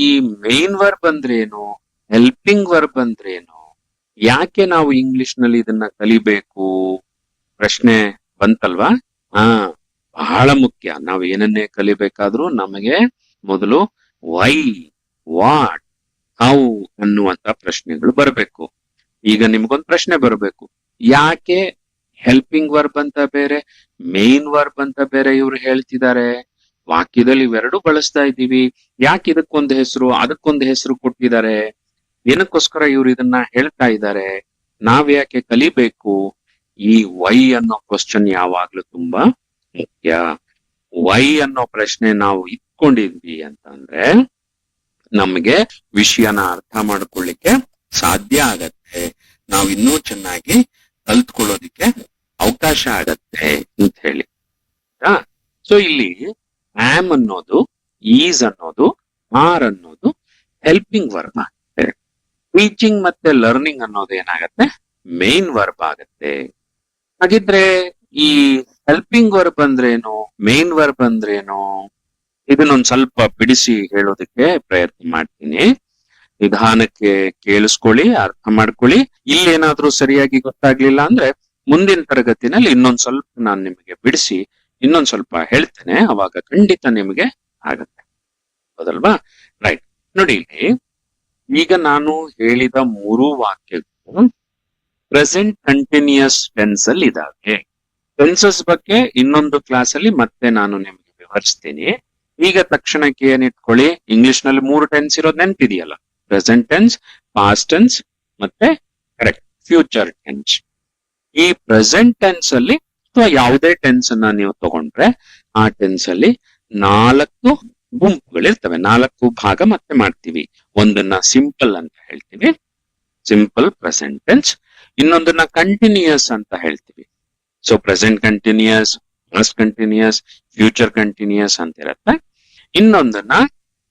ಈ ಮೇನ್ ವರ್ಬ್ ಅಂದ್ರೇನು? ಹೆಲ್ಪಿಂಗ್ ವರ್ಬ್ ಅಂದ್ರೇನು? ಯಾಕೆ ನಾವು ಇಂಗ್ಲಿಷ್ ನಲ್ಲಿ ಇದನ್ನ ಕಲಿಬೇಕು? ಪ್ರಶ್ನೆ ಬಂತಲ್ವಾ? ಬಹಳ ಮುಖ್ಯ. ನಾವು ಏನನ್ನೇ ಕಲಿಬೇಕಾದ್ರೂ ನಮಗೆ ಮೊದಲು ವೈ, ವಾಟ್, ಹೌ ಅನ್ನುವಂತ ಪ್ರಶ್ನೆಗಳು ಬರಬೇಕು. ಈಗ ನಿಮ್ಗೊಂದು ಪ್ರಶ್ನೆ ಬರಬೇಕು, ಯಾಕೆ ಹೆಲ್ಪಿಂಗ್ ವರ್ಬ್ ಅಂತ ಬೇರೆ, ಮೇನ್ ವರ್ಬ್ ಅಂತ ಬೇರೆ ಇವ್ರು ಹೇಳ್ತಿದ್ದಾರೆ? ವಾಕ್ಯದಲ್ಲಿ ಇವೆರಡು ಬಳಸ್ತಾ ಇದ್ದೀವಿ, ಯಾಕೆ ಇದಕ್ಕೊಂದು ಹೆಸರು ಅದಕ್ಕೊಂದು ಹೆಸರು ಕೊಟ್ಟಿದ್ದಾರೆ? ಏನಕ್ಕೋಸ್ಕರ ಇವ್ರು ಇದನ್ನ ಹೇಳ್ತಾ ಇದ್ದಾರೆ? ನಾವ್ ಯಾಕೆ ಕಲಿಬೇಕು? ಈ ವೈ ಅನ್ನೋ ಕ್ವಶನ್ ಯಾವಾಗ್ಲೂ ತುಂಬಾ ಮುಖ್ಯ. ವೈ ಅನ್ನೋ ಪ್ರಶ್ನೆ ನಾವು ಇಟ್ಕೊಂಡಿದ್ವಿ ಅಂತಂದ್ರೆ ನಮ್ಗೆ ವಿಷಯನ ಅರ್ಥ ಮಾಡ್ಕೊಳ್ಳಿಕ್ಕೆ ಸಾಧ್ಯ ಆಗತ್ತೆ, ನಾವು ಇನ್ನೂ ಚೆನ್ನಾಗಿ ಕಲ್ತ್ಕೊಳ್ಳೋದಿಕ್ಕೆ ಅವಕಾಶ ಆಗತ್ತೆ ಅಂತ ಹೇಳಿ. ಸೊ ಇಲ್ಲಿ ಆಮ್ ಅನ್ನೋದು, ಈಸ್ ಅನ್ನೋದು, ಆರ್ ಅನ್ನೋದು ಹೆಲ್ಪಿಂಗ್ ವರ್ಬ್ ಆಗುತ್ತೆ. ಟೀಚಿಂಗ್ ಮತ್ತೆ ಲರ್ನಿಂಗ್ ಅನ್ನೋದು ಏನಾಗತ್ತೆ, ಮೇನ್ ವರ್ಬ್ ಆಗತ್ತೆ. ಹಾಗಿದ್ರೆ ಈ ಹೆಲ್ಪಿಂಗ್ ವರ್ಬ್ ಅಂದ್ರೇನು, ಮೇನ್ ವರ್ಬ್ ಅಂದ್ರೇನು, ಇದನ್ನೊಂದ್ ಸ್ವಲ್ಪ ಬಿಡಿಸಿ ಹೇಳೋದಕ್ಕೆ ಪ್ರಯತ್ನ ಮಾಡ್ತೀನಿ. ನಿಧಾನಕ್ಕೆ ಕೇಳಿಸ್ಕೊಳ್ಳಿ, ಅರ್ಥ ಮಾಡ್ಕೊಳ್ಳಿ. ಇಲ್ಲಿ ಏನಾದ್ರೂ ಸರಿಯಾಗಿ ಗೊತ್ತಾಗ್ಲಿಲ್ಲ ಅಂದ್ರೆ ಮುಂದಿನ ತರಗತಿನಲ್ಲಿ ಇನ್ನೊಂದ್ ಸ್ವಲ್ಪ ನಾನು ನಿಮಗೆ ಬಿಡಿಸಿ ಇನ್ನೊಂದ್ ಸ್ವಲ್ಪ ಹೇಳ್ತೇನೆ, ಅವಾಗ ಖಂಡಿತ ನಿಮಗೆ ಆಗತ್ತೆ. ಹೌದಲ್ವಾ? ರೈಟ್. ನೋಡಿ, ಇಲ್ಲಿ ಈಗ ನಾನು ಹೇಳಿದ 3 ವಾಕ್ಯಗಳು ಪ್ರೆಸೆಂಟ್ ಕಂಟಿನ್ಯೂಸ್ ಟೆನ್ಸ್ ಅಲ್ಲಿ ಇದಾವೆ. ಟೆನ್ಸಸ್ ಬಗ್ಗೆ ಇನ್ನೊಂದು ಕ್ಲಾಸ್ ಅಲ್ಲಿ ಮತ್ತೆ ನಾನು ನಿಮಗೆ ವಿವರಿಸ್ತೀನಿ. ಈಗ ತಕ್ಷಣಕ್ಕೆ ಏನಿಟ್ಕೊಳ್ಳಿ, ಇಂಗ್ಲಿಷ್ ನಲ್ಲಿ 3 ಟೆನ್ಸ್ ಇರೋದು ನೆನ್ಪಿದೆಯಲ್ಲ, ಪ್ರೆಸೆಂಟ್ ಟೆನ್ಸ್, ಪಾಸ್ಟ್ ಟೆನ್ಸ್ ಮತ್ತೆ ಕರೆಕ್ಟ್ ಫ್ಯೂಚರ್ ಟೆನ್ಸ್. ಈ ಪ್ರೆಸೆಂಟ್ ಟೆನ್ಸ್ ಅಲ್ಲಿ ಅಥವಾ ಯಾವುದೇ ಟೆನ್ಸ್ ಅನ್ನ ನೀವು ತಗೊಂಡ್ರೆ ಆ ಟೆನ್ಸ್ ಅಲ್ಲಿ 4 ಗುಂಪುಗಳಿರ್ತವೆ, 4 ಭಾಗ ಮತ್ತೆ ಮಾಡ್ತೀವಿ. ಒಂದನ್ನ ಸಿಂಪಲ್ ಅಂತ ಹೇಳ್ತೀವಿ, ಸಿಂಪಲ್ ಪ್ರೆಸೆಂಟ್ ಟೆನ್ಸ್. ಇನ್ನೊಂದನ್ನ ಕಂಟಿನ್ಯೂಯಸ್ ಅಂತ ಹೇಳ್ತೀವಿ. So present continuous, past continuous, future continuous ಅಂತ ಇರತ್ತೆ. ಇನ್ನೊಂದನ್ನ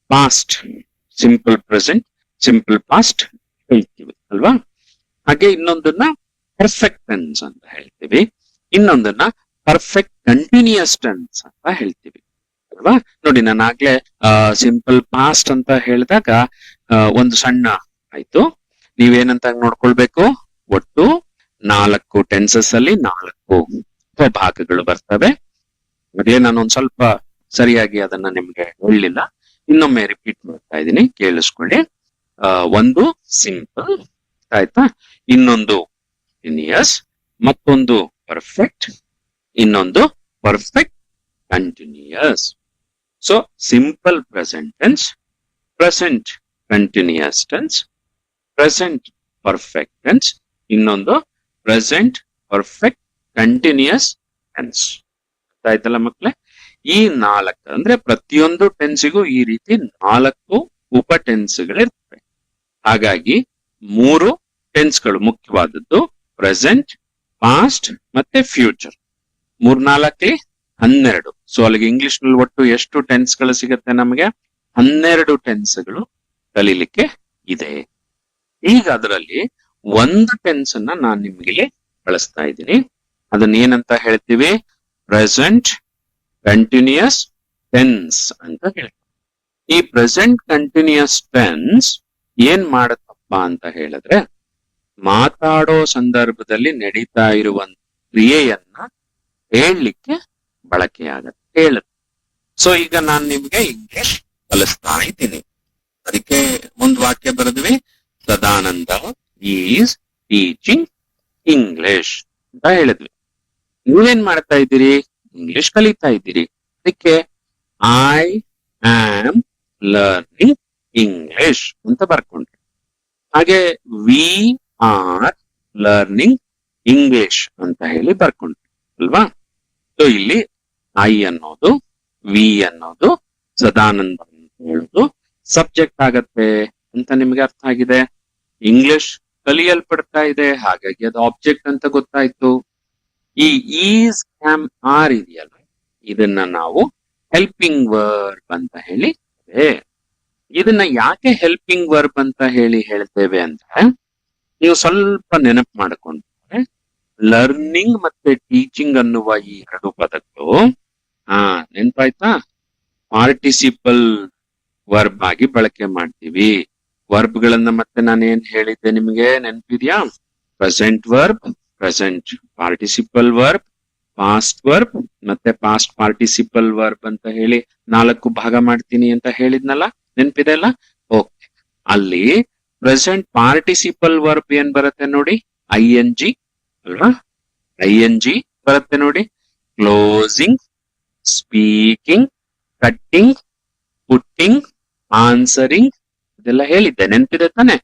past, simple present, simple past ಹೇಳ್ತೀವಿ ಅಲ್ವಾ? ಹಾಗೆ ಇನ್ನೊಂದನ್ನ ಪರ್ಫೆಕ್ಟ್ ಟೆನ್ಸ್ ಅಂತ ಹೇಳ್ತೀವಿ. ಇನ್ನೊಂದನ್ನ ಪರ್ಫೆಕ್ಟ್ ಕಂಟಿನ್ಯೂಯಸ್ ಟೆನ್ಸ್ ಅಂತ ಹೇಳ್ತೀವಿ ಅಲ್ವಾ? ನೋಡಿ, ನಾನು ಆಗ್ಲೇ ಸಿಂಪಲ್ ಪಾಸ್ಟ್ ಅಂತ ಹೇಳಿದಾಗ ಒಂದು ಸಣ್ಣ ಆಯ್ತು. ನೀವೇನಂತ ನೋಡ್ಕೊಳ್ಬೇಕು, ಒಟ್ಟು 4 ಟೆನ್ಸಸ್ ಅಲ್ಲಿ 4 ಭಾಗಗಳು ಬರ್ತವೆ. ಅದೇ ನಾನು ಒಂದ್ ಸ್ವಲ್ಪ ಸರಿಯಾಗಿ ಅದನ್ನ ನಿಮ್ಗೆ ಹೇಳಲಿಲ್ಲ, ಇನ್ನೊಮ್ಮೆ ರಿಪೀಟ್ ಮಾಡ್ತಾ ಇದ್ದೀನಿ, ಕೇಳಿಸ್ಕೊಳ್ಳಿ. ಒಂದು ಸಿಂಪಲ್ ಆಯ್ತಾ, ಇನ್ನೊಂದು ಕಂಟಿನ್ಯೂಯಸ್, ಮತ್ತೊಂದು ಪರ್ಫೆಕ್ಟ್, ಇನ್ನೊಂದು perfect continuous. So simple present tense, present continuous tense, present perfect tense, ಇನ್ನೊಂದು ಪ್ರೆಸೆಂಟ್ ಪರ್ಫೆಕ್ಟ್ ಕಂಟಿನ್ಯೂಯಸ್ ಟೆನ್ಸ್. ಆಯ್ತಲ್ಲ ಮಕ್ಳೇ? ಈ 4 ಅಂದ್ರೆ ಪ್ರತಿಯೊಂದು ಟೆನ್ಸಿಗೂ ಈ ರೀತಿ 4 ಉಪ ಟೆನ್ಸ್ಗಳಿರ್ತವೆ. ಹಾಗಾಗಿ 3 ಟೆನ್ಸ್ಗಳು ಮುಖ್ಯವಾದದ್ದು, ಪ್ರೆಸೆಂಟ್, ಪಾಸ್ಟ್ ಮತ್ತೆ ಫ್ಯೂಚರ್. 3 4 12. ಸೊ ಅಲ್ಲಿಗೆ ಇಂಗ್ಲಿಷ್ ನಲ್ಲಿ ಒಟ್ಟು ಎಷ್ಟು ಟೆನ್ಸ್ಗಳು ಸಿಗುತ್ತೆ ನಮಗೆ? 12 ಟೆನ್ಸ್ಗಳು ಕಲೀಲಿಕ್ಕೆ ಇದೆ. ಈಗ ಅದರಲ್ಲಿ ಒಂದು ಟೆನ್ಸ್ ಅನ್ನ ನಾನು ನಿಮ್ಗೆ ಬಳಸ್ತಾ ಇದ್ದೀನಿ. ಅದನ್ನ ಏನಂತ ಹೇಳ್ತೀವಿ? ಪ್ರೆಸೆಂಟ್ ಕಂಟಿನ್ಯೂಯಸ್ ಟೆನ್ಸ್ ಅಂತ ಹೇಳ್ತೀವಿ. ಈ ಪ್ರೆಸೆಂಟ್ ಕಂಟಿನ್ಯೂಯಸ್ ಟೆನ್ಸ್ ಏನ್ ಮಾಡತ್ತಪ್ಪ ಅಂತ ಹೇಳಿದ್ರೆ, ಮಾತಾಡೋ ಸಂದರ್ಭದಲ್ಲಿ ನಡೀತಾ ಇರುವ ಕ್ರಿಯೆಯನ್ನ ಹೇಳಲಿಕ್ಕೆ ಬಳಕೆಯಾಗತ್ತೆ, ಹೇಳುತ್ತೆ. ಸೊ ಈಗ ನಾನು ನಿಮ್ಗೆ ಇಂಗ್ಲಿಷ್ ಕಲಿಸ್ತಾ ಇದ್ದೀನಿ. ಅದಕ್ಕೆ ಒಂದು ವಾಕ್ಯ ಬರೆದ್ವಿ, ಸದಾನಂದ ಈಸ್ ಟೀಚಿಂಗ್ ಇಂಗ್ಲಿಷ್ ಅಂತ ಹೇಳಿದ್ವಿ. ನೀವೇನ್ ಮಾಡ್ತಾ ಇದ್ದೀರಿ? ಇಂಗ್ಲಿಷ್ ಕಲಿತಾ ಇದ್ದೀರಿ. ಅದಕ್ಕೆ ಐ ಆಮ್ ಲರ್ನಿಂಗ್ ಇಂಗ್ಲಿಷ್ ಅಂತ ಬರ್ಕೊಂಡ್ರಿ. ಹಾಗೆ ವಿ ಆರ್ ಲರ್ನಿಂಗ್ ಇಂಗ್ಲಿಷ್ ಅಂತ ಹೇಳಿ ಬರ್ಕೊಂಡ್ರಿ ಅಲ್ವಾ? ಸೊ ಇಲ್ಲಿ ಐ ಅನ್ನೋದು, ವಿ ಅನ್ನೋದು, ಸದಾನಂದ ಅಂತ ಹೇಳೋದು ಸಬ್ಜೆಕ್ಟ್ ಆಗತ್ತೆ ಅಂತ ನಿಮ್ಗೆ ಅರ್ಥ ಆಗಿದೆ. ಇಂಗ್ಲಿಷ್ ಕಲಿಯಲ್ಪಡ್ತಾ ಇದೆ, ಹಾಗಾಗಿ ಅದು ಆಬ್ಜೆಕ್ಟ್ ಅಂತ ಗೊತ್ತಾಯ್ತು. ಈ ಈಸ್, ಆಮ್, ಆರ್ ಇದೆಯಲ್ಲ, ಇದನ್ನ ನಾವು ಹೆಲ್ಪಿಂಗ್ ವರ್ಬ್ ಅಂತ ಹೇಳಿ ಇದನ್ನ ಯಾಕೆ ಹೆಲ್ಪಿಂಗ್ ವರ್ಬ್ ಅಂತ ಹೇಳಿ ಹೇಳ್ತೇವೆ ಅಂದ್ರೆ, ನೀವು ಸ್ವಲ್ಪ ನೆನಪು ಮಾಡಿಕೊಂಡ್ರೆ ಲರ್ನಿಂಗ್ ಮತ್ತೆ ಟೀಚಿಂಗ್ ಅನ್ನುವ ಈ 2 ಪದಗಳು ನೆನಪಾಯ್ತಾ? ಪಾರ್ಟಿಸಿಪಲ್ ವರ್ಬ್ ಆಗಿ ಬಳಕೆ ಮಾಡ್ತೀವಿ. ವರ್ಬ್ ಗಳನ್ನ ಮತ್ತೆ ನಾನು ಏನ್ ಹೇಳಿದ್ದೆ ನಿಮಗೆ ನೆನಪಿದ್ಯಾ? Present verb, present participle verb, past verb ಮತ್ತೆ ಪಾಸ್ಟ್ ಪಾರ್ಟಿಸಿಪಲ್ ವರ್ಬ್ ಅಂತ ಹೇಳಿ 4 ಭಾಗ ಮಾಡ್ತೀನಿ ಅಂತ ಹೇಳಿದ್ನಲ್ಲ, ನೆನಪಿದೆ ಅಲ್ಲ? ಓಕೆ. ಅಲ್ಲಿ ಪ್ರೆಸೆಂಟ್ ಪಾರ್ಟಿಸಿಪಲ್ ವರ್ಬ್ ಏನ್ ಬರುತ್ತೆ ನೋಡಿ, ING ಅಲ್ವಾ? ING ಬರುತ್ತೆ ನೋಡಿ. Closing, speaking, cutting, putting, answering ಇದೆಲ್ಲ ಹೇಳಿದ್ದೆ, ನೆನಪಿದೆ ತಾನೆ?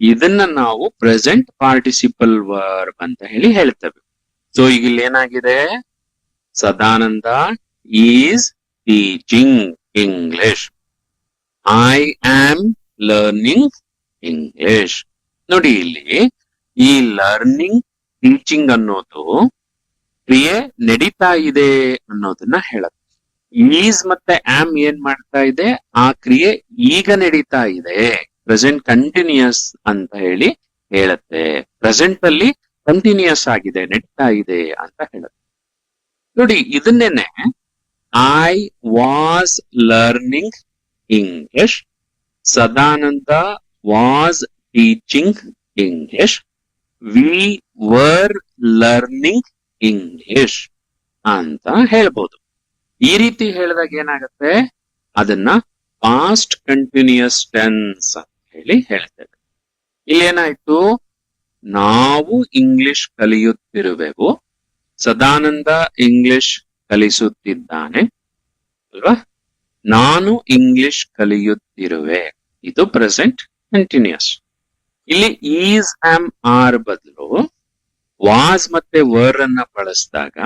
ಇದನ್ನ ನಾವು ಪ್ರೆಸೆಂಟ್ ಪಾರ್ಟಿಸಿಪಲ್ ವರ್ಬ್ ಅಂತ ಹೇಳಿ ಹೇಳ್ತೇವೆ. ಸೊ ಈಗ ಇಲ್ಲಿ ಏನಾಗಿದೆ? Sadananda is teaching English, I am learning English. ನೋಡಿ, ಇಲ್ಲಿ ಈ ಲರ್ನಿಂಗ್ ಟೀಚಿಂಗ್ ಅನ್ನೋದು ಕ್ರಿಯೆ ನಡೀತಾ ಇದೆ ಅನ್ನೋದನ್ನ ಹೇಳುತ್ತೆ. ಈಸ್ ಮತ್ತೆ ಆಮ್ ಏನ್ ಮಾಡ್ತಾ ಇದೆ? ಆ ಕ್ರಿಯೆ ಈಗ ನಡೀತಾ ಇದೆ ಪ್ರೆಸೆಂಟ್ ಕಂಟಿನ್ಯೂಸ್ ಅಂತ ಹೇಳಿ ಹೇಳುತ್ತೆ. ಪ್ರೆಸೆಂಟ್ ಅಲ್ಲಿ ಕಂಟಿನ್ಯೂಸ್ ಆಗಿದೆ, ನಡೀತಾ ಇದೆ ಅಂತ ಹೇಳುತ್ತೆ. ನೋಡಿ, ಇದನ್ನೇನೆ I was learning English, Sadananda was teaching English, we were learning English ಅಂತ ಹೇಳ್ಬೋದು. ಈ ರೀತಿ ಹೇಳಿದಾಗ ಏನಾಗುತ್ತೆ, ಅದನ್ನ ಪಾಸ್ಟ್ ಕಂಟಿನ್ಯೂಸ್ ಟೆನ್ಸ್ ಅಂತ ಹೇಳಿ ಹೇಳ್ತೇವೆ. ಇಲ್ಲೇನಾಯ್ತು, ನಾವು ಇಂಗ್ಲಿಷ್ ಕಲಿಯುತ್ತಿರುವೆವು, ಸದಾನಂದ ಇಂಗ್ಲಿಷ್ ಕಲಿಸುತ್ತಿದ್ದಾನೆ ಅಲ್ವಾ, ನಾನು ಇಂಗ್ಲಿಷ್ ಕಲಿಯುತ್ತಿರುವೆ, ಇದು ಪ್ರೆಸೆಂಟ್ ಕಂಟಿನ್ಯೂಸ್. ಇಲ್ಲಿ ಈಸ್ ಆಮ್ ಆರ್ ಬದಲು ವಾಸ್ ಮತ್ತೆ ವರ್ ಅನ್ನ ಬಳಸಿದಾಗ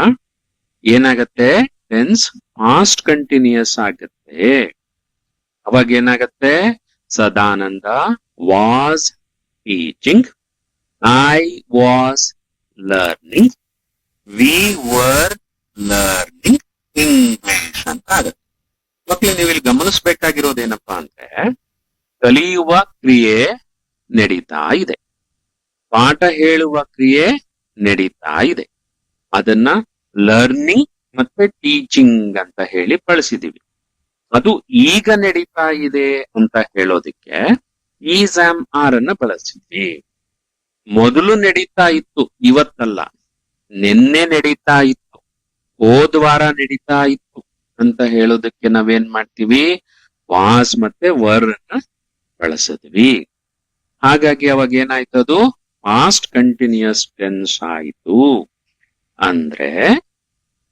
ಏನಾಗತ್ತೆ, ಟೆನ್ಸ್ ಪಾಸ್ಟ್ ಕಂಟಿನ್ಯೂಸ್ ಆಗತ್ತೆ. ಅವಾಗ ಏನಾಗತ್ತೆ, Sadananda was teaching, I was learning, V were learning English ಅಂತ ಆಗುತ್ತೆ. ಮಕ್ಳು ನೀವು ಇಲ್ಲಿ ಗಮನಿಸ್ಬೇಕಾಗಿರೋದೇನಪ್ಪಾ ಅಂದ್ರೆ, ಕಲಿಯುವ ಕ್ರಿಯೆ ನಡೀತಾ ಇದೆ, ಪಾಠ ಹೇಳುವ ಕ್ರಿಯೆ ನಡೀತಾ ಇದೆ. ಅದನ್ನ ಲರ್ನಿಂಗ್ ಮತ್ತೆ ಟೀಚಿಂಗ್ ಅಂತ ಹೇಳಿ ಬಳಸಿದೀವಿ. ಅದು ಈಗ ನಡೀತಾ ಇದೆ ಅಂತ ಹೇಳೋದಿಕ್ಕೆ ಈಸ್ ಆಮ್ ಆರ್ ಅನ್ನ ಬಳಸಿದ್ವಿ. ಮೊದಲು ನಡೀತಾ ಇತ್ತು, ಇವತ್ತಲ್ಲ, ನಿನ್ನೆ ನಡೀತಾ ಇತ್ತು, ಹೋದ್ವಾರ ನಡೀತಾ ಇತ್ತು ಅಂತ ಹೇಳೋದಕ್ಕೆ ನಾವೇನ್ ಮಾಡ್ತೀವಿ, ವಾಸ್ ಮತ್ತೆ ವರ್ ಅನ್ನ ಬಳಸಿದ್ವಿ. ಹಾಗಾಗಿ ಅವಾಗ ಏನಾಯ್ತು, ಅದು ಪಾಸ್ಟ್ ಕಂಟಿನ್ಯೂಸ್ ಟೆನ್ಸ್ ಆಯಿತು. ಅಂದ್ರೆ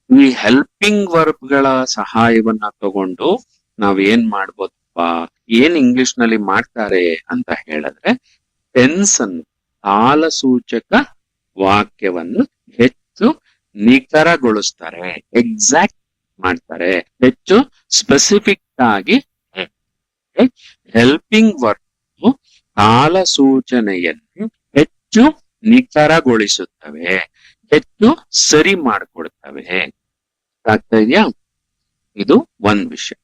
ಈ ಹೆಲ್ಪಿಂಗ್ ವರ್ಬ್ ಗಳ ಸಹಾಯವನ್ನ ತಗೊಂಡು ನಾವ್ ಏನ್ ಮಾಡ್ಬೋದಪ್ಪ, ಏನ್ ಇಂಗ್ಲಿಷ್ ನಲ್ಲಿ ಮಾಡ್ತಾರೆ ಅಂತ ಹೇಳಿದ್ರೆ, ಟೆನ್ಸ್ ಅನ್ನು, ಕಾಲಸೂಚಕ ವಾಕ್ಯವನ್ನು ಹೆಚ್ಚು ನಿಖರಗೊಳಿಸ್ತಾರೆ, ಎಕ್ಸಾಕ್ಟ್ ಮಾಡ್ತಾರೆ, ಹೆಚ್ಚು ಸ್ಪೆಸಿಫಿಕ್ ಆಗಿ. ಹೆಲ್ಪಿಂಗ್ ವರ್ಬ್ ಕಾಲ ಸೂಚನೆಯನ್ನು ಹೆಚ್ಚು ನಿಖರಗೊಳಿಸುತ್ತವೆ, ಹೆಚ್ಚು ಸರಿ ಮಾಡಿಕೊಡ್ತವೆ. ಆಗ್ತಾ ಇದೆಯಾ? ಇದು ಒಂದ್ ವಿಷಯ.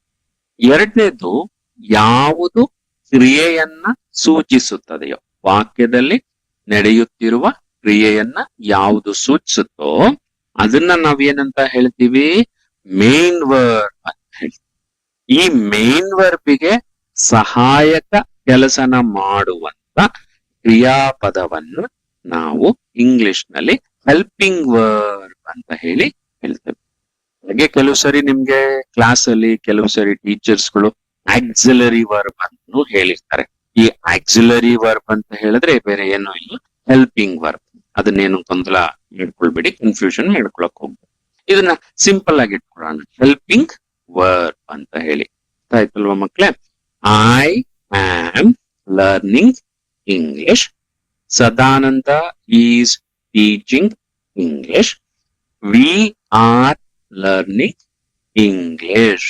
ಎರಡನೇದು, ಯಾವುದು ಕ್ರಿಯೆಯನ್ನ ಸೂಚಿಸುತ್ತದೆಯೋ, ವಾಕ್ಯದಲ್ಲಿ ನಡೆಯುತ್ತಿರುವ ಕ್ರಿಯೆಯನ್ನ ಯಾವುದು ಸೂಚಿಸುತ್ತೋ ಅದನ್ನ ನಾವೇನಂತ ಹೇಳ್ತೀವಿ, ಮೇನ್ ವರ್ಬ್ ಅಂತ ಹೇಳ್ತೀವಿ. ಈ ಮೇನ್ ವರ್ಬಿಗೆ ಸಹಾಯಕ ಕೆಲಸನ ಮಾಡುವಂತ ಕ್ರಿಯಾಪದವನ್ನು ನಾವು ಇಂಗ್ಲಿಷ್ ನಲ್ಲಿ ಹೆಲ್ಪಿಂಗ್ ವರ್ಬ್ ಅಂತ ಹೇಳಿ ಹೇಳ್ತೇವೆ. ಹಾಗೆ ಕೆಲವು ಸರಿ ನಿಮ್ಗೆ ಕ್ಲಾಸ್ ಅಲ್ಲಿ ಕೆಲವು ಸರಿ ಟೀಚರ್ಸ್ಗಳು ಆಕ್ಸಿಲರಿ ವರ್ಬ್ ಅಂತ ಹೇಳಿರ್ತಾರೆ. ಈ ಆಕ್ಸಿಲರಿ ವರ್ಬ್ ಅಂತ ಹೇಳಿದ್ರೆ ಬೇರೆ ಏನೂ ಇಲ್ಲ, ಹೆಲ್ಪಿಂಗ್ ವರ್ಬ್. ಅದನ್ನೇನು ಗೊಂದಲ ಮಾಡ್ಕೊಳ್ಬೇಡಿ, ಕನ್ಫ್ಯೂಷನ್ ಮಾಡ್ಕೊಳಕ್ ಹೋಗ್ಬೇಡಿ. ಇದನ್ನ ಸಿಂಪಲ್ ಆಗಿ ಇಟ್ಕೊಳ್ಳೋಣ, ಹೆಲ್ಪಿಂಗ್ ವರ್ಬ್ ಅಂತ ಹೇಳಿ. ಆಯ್ತಲ್ವಾ ಮಕ್ಳೇ? I am learning English, Sadananda is teaching English, we are learning English.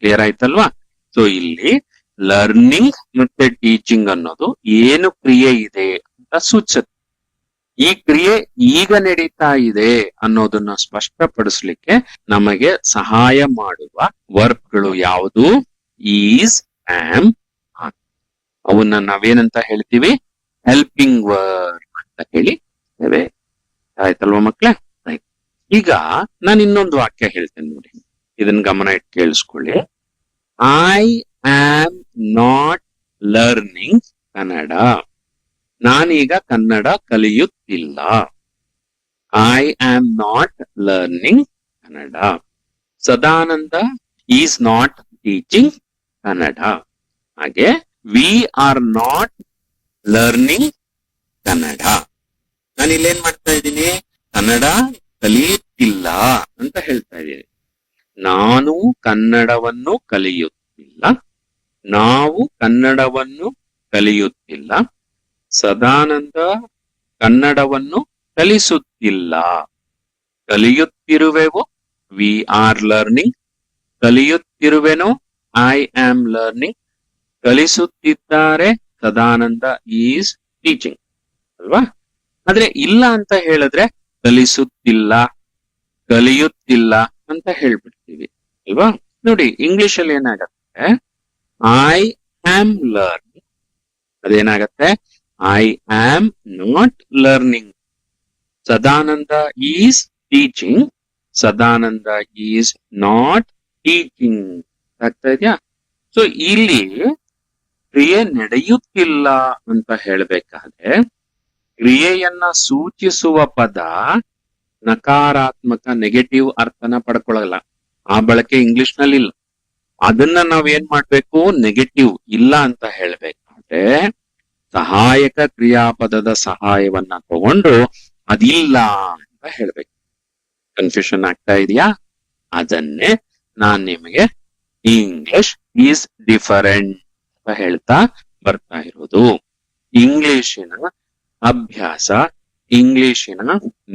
Clear ಆಯ್ತಲ್ವಾ? ಸೊ ಇಲ್ಲಿ ಲರ್ನಿಂಗ್ ಮತ್ತೆ ಟೀಚಿಂಗ್ ಅನ್ನೋದು ಏನು ಕ್ರಿಯೆ ಇದೆ ಅಂತ ಸೂಚಿಸುತ್ತೆ. ಈ ಕ್ರಿಯೆ ಈಗ ನಡೀತಾ ಇದೆ ಅನ್ನೋದನ್ನ ಸ್ಪಷ್ಟಪಡಿಸ್ಲಿಕ್ಕೆ ನಮಗೆ ಸಹಾಯ ಮಾಡುವ ವರ್ಬ್ಗಳು ಯಾವುದು? Is, am. ಅವನ್ನ ನಾವೇನಂತ ಹೇಳ್ತೀವಿ? ಹೆಲ್ಪಿಂಗ್ ವರ್ಬ್ ಅಂತ ಹೇಳಿದ್ದೇವೆ. ಆಯ್ತಲ್ವಾ ಮಕ್ಳೇ? ಈಗ ನಾನು ಇನ್ನೊಂದು ವಾಕ್ಯ ಹೇಳ್ತೇನೆ ನೋಡಿ, ಇದನ್ನ ಗಮನ ಇಟ್ಟು ಕೇಳಿಸ್ಕೊಳ್ಳಿ. I am not learning Kannada. ನಾನೀಗ ಕನ್ನಡ ಕಲಿಯುತ್ತಿಲ್ಲ. I am not learning Kannada. Sadananda is not teaching Kannada. ಹಾಗೆ we are not learning Kannada. ನಾನು ಇಲ್ಲೇನ್ ಮಾಡ್ತಾ ಇದ್ದೀನಿ? ಕನ್ನಡ ಕಲಿಯುತ್ತಿಲ್ಲ ಅಂತ ಹೇಳ್ತಾ ಇದ್ದೀನಿ. ನಾನು ಕನ್ನಡವನ್ನು ಕಲಿಯುತ್ತಿಲ್ಲ, ನಾವು ಕನ್ನಡವನ್ನು ಕಲಿಯುತ್ತಿಲ್ಲ, ಸದಾನಂದ ಕನ್ನಡವನ್ನು ಕಲಿಸುತ್ತಿಲ್ಲ. ಕಲಿಯುತ್ತಿರುವೆವು, ವಿ ಆರ್ ಲರ್ನಿಂಗ್. ಕಲಿಯುತ್ತಿರುವೆನು, ಐ ಆಮ್ ಲರ್ನಿಂಗ್. ಕಲಿಸುತ್ತಿದ್ದಾರೆ, ಸದಾನಂದ ಈಸ್ ಟೀಚಿಂಗ್. ಅಲ್ವಾ? ಆದ್ರೆ ಇಲ್ಲ ಅಂತ ಹೇಳಿದ್ರೆ ಕಲಿಸುತ್ತಿಲ್ಲ, ಕಲಿಯುತ್ತಿಲ್ಲ ಅಂತ ಹೇಳ್ಬಿಡ್ತೀವಿ ಅಲ್ವಾ? ನೋಡಿ, ಇಂಗ್ಲಿಷ್ ಅಲ್ಲಿ ಏನಾಗತ್ತೆ, ಐ ಆಮ್ ಲರ್ನಿಂಗ್ ಅದೇನಾಗತ್ತೆ? I am not learning. Sadananda is teaching, Sadananda is not teaching. ಆಗ್ತಾ ಇದೆಯಾ? ಸೊ ಇಲ್ಲಿ ಕ್ರಿಯೆ ನಡೆಯುತ್ತಿಲ್ಲ ಅಂತ ಹೇಳ್ಬೇಕಾದ್ರೆ ಕ್ರಿಯೆಯನ್ನ ಸೂಚಿಸುವ ಪದ ನಕಾರಾತ್ಮಕ ನೆಗೆಟಿವ್ ಅರ್ಥನ ಪಡ್ಕೊಳ್ಳಲ್ಲ. ಆ ಬಳಕೆ ಇಂಗ್ಲಿಷ್ ನಲ್ಲಿ ಇಲ್ಲ. ಅದನ್ನ ನಾವ್ ಏನ್ ಮಾಡ್ಬೇಕು? ನೆಗೆಟಿವ್ ಇಲ್ಲ ಅಂತ ಹೇಳ್ಬೇಕಾದ್ರೆ ಸಹಾಯಕ ಕ್ರಿಯಾಪದದ ಸಹಾಯವನ್ನ ತಗೊಂಡು ಅದಿಲ್ಲ ಅಂತ ಹೇಳ್ಬೇಕು. ಕನ್ಫ್ಯೂಷನ್ ಆಗ್ತಾ ಇದೆಯಾ? ಅದನ್ನೇ ನಾನ್ ನಿಮಗೆ ಇಂಗ್ಲಿಷ್ ಈಸ್ ಡಿಫರೆಂಟ್ ಅಂತ ಹೇಳ್ತಾ ಬರ್ತಾ ಇರೋದು. ಇಂಗ್ಲಿಶಿನ ಅಭ್ಯಾಸ, ಇಂಗ್ಲಿಶಿನ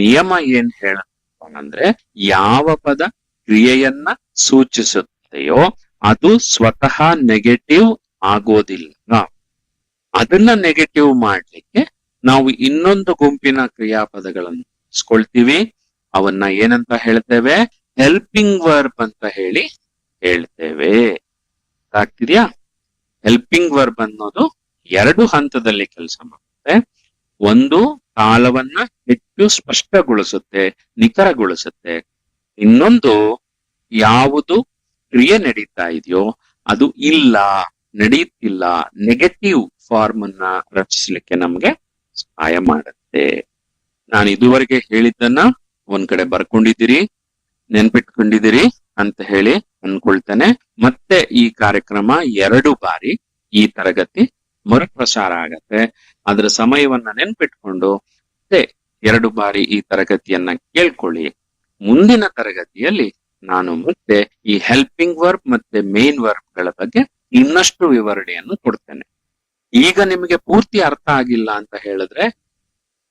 ನಿಯಮ ಏನ್ ಹೇಳಂದ್ರೆ, ಯಾವ ಪದ ಕ್ರಿಯೆಯನ್ನ ಸೂಚಿಸುತ್ತೆಯೋ ಅದು ಸ್ವತಃ ನೆಗೆಟಿವ್ ಆಗೋದಿಲ್ಲ. ಅದನ್ನ ನೆಗೆಟಿವ್ ಮಾಡ್ಲಿಕ್ಕೆ ನಾವು ಇನ್ನೊಂದು ಗುಂಪಿನ ಕ್ರಿಯಾಪದಗಳನ್ನು ಇಸ್ಕೊಳ್ತೀವಿ. ಅವನ್ನ ಏನಂತ ಹೇಳ್ತೇವೆ? ಹೆಲ್ಪಿಂಗ್ ವರ್ಬ್ ಅಂತ ಹೇಳ್ತೇವೆ. ಆಗ್ತಿದ್ಯಾ? ಹೆಲ್ಪಿಂಗ್ ವರ್ಬ್ ಅನ್ನೋದು 2 ಹಂತದಲ್ಲಿ ಕೆಲಸ ಮಾಡುತ್ತೆ. ಒಂದು ಕಾಲವನ್ನ ಹೆಚ್ಚು ಸ್ಪಷ್ಟಗೊಳಿಸುತ್ತೆ, ನಿಖರಗೊಳಿಸುತ್ತೆ. ಇನ್ನೊಂದು ಯಾವುದು ಕ್ರಿಯೆ ನಡೀತಾ ಇದೆಯೋ ಅದು ಇಲ್ಲ, ನಡೆಯುತ್ತಿಲ್ಲ, ನೆಗೆಟಿವ್ ಫಾರ್ಮ್ ಅನ್ನ ರಚಿಸಲಿಕ್ಕೆ ನಮ್ಗೆ ಸಹಾಯ ಮಾಡುತ್ತೆ. ನಾನು ಇದುವರೆಗೆ ಹೇಳಿದ್ದನ್ನ ಒಂದ್ ಕಡೆ ಬರ್ಕೊಂಡಿದ್ದೀರಿ, ನೆನ್ಪಿಟ್ಕೊಂಡಿದ್ದೀರಿ ಅಂತ ಹೇಳಿ ಅನ್ಕೊಳ್ತೇನೆ. ಮತ್ತೆ ಈ ಕಾರ್ಯಕ್ರಮ 2 ಬಾರಿ ಈ ತರಗತಿ ಮರುಪ್ರಸಾರ ಆಗತ್ತೆ. ಅದರ ಸಮಯವನ್ನ ನೆನ್ಪಿಟ್ಕೊಂಡು ಮತ್ತೆ 2 ಬಾರಿ ಈ ತರಗತಿಯನ್ನ ಕೇಳ್ಕೊಳ್ಳಿ. ಮುಂದಿನ ತರಗತಿಯಲ್ಲಿ ನಾನು ಮತ್ತೆ ಈ ಹೆಲ್ಪಿಂಗ್ ವರ್ಬ್ ಮತ್ತೆ ಮೇನ್ ವರ್ಬ್ ಗಳ ಬಗ್ಗೆ ಇನ್ನಷ್ಟು ವಿವರಣೆಯನ್ನು ಕೊಡ್ತೇನೆ. ಈಗ ನಿಮಗೆ ಪೂರ್ತಿ ಅರ್ಥ ಆಗಿಲ್ಲ ಅಂತ ಹೇಳಿದ್ರೆ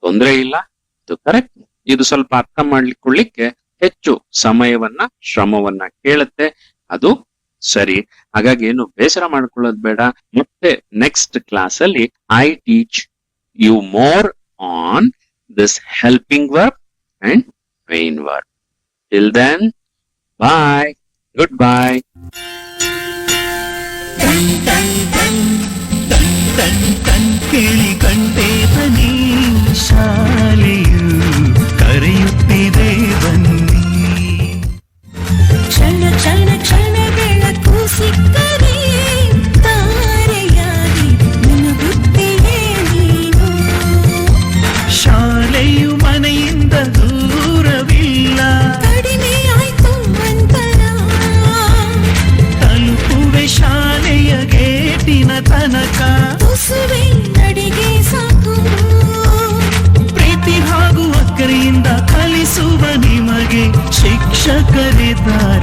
ತೊಂದರೆ ಇಲ್ಲ, ಇದು ಕರೆಕ್ಟ್. ಇದು ಸ್ವಲ್ಪ ಅರ್ಥ ಮಾಡ್ಲಿಕ್ಕೆ ಹೆಚ್ಚು ಸಮಯವನ್ನ, ಶ್ರಮವನ್ನ ಕೇಳುತ್ತೆ, ಅದು ಸರಿ. ಹಾಗಾಗಿ ಏನು ಬೇಸರ ಮಾಡ್ಕೊಳ್ಳೋದು ಬೇಡ. ಮತ್ತೆ ನೆಕ್ಸ್ಟ್ ಕ್ಲಾಸ್ ಅಲ್ಲಿ I teach you more on this helping verb and main verb. Till then, bye, good bye. ಕೇಳಿ ಕಂಡೆ ಬನ್ನಿ, ಶಾಲೆಯು ಕರೆಯುತ್ತಿದೆ ಬನ್ನಿ. ಕ್ಷಣ ಕ್ಷಣ ಕ್ಷಣ ಬೆಳಕು ಸಿಕ್ಕರೆ ತಾರೆಯಾಗಿ ಮಿನುಗುತ್ತೀಯೇ ನೀನು. ಶಾಲೆಯು ಮನೆಯಿಂದ ದೂರವಿಲ್ಲ, ಕಡಿಮೆ ಆಯ್ತು ಅಂತರ, ತಲುಪುವೆ ಶಾಲೆಯ ಗೇಟಿನ ತನಕ. ತುಸುವೆ ನಡಿಗೆ ಸಾಕು, ಪ್ರೀತಿ ಹಾಗೂ ಅಕ್ಕರೆಯಿಂದ ಕಲಿಸುವ ನಿಮಗೆ ಶಿಕ್ಷಕರಿದ್ದಾರೆ.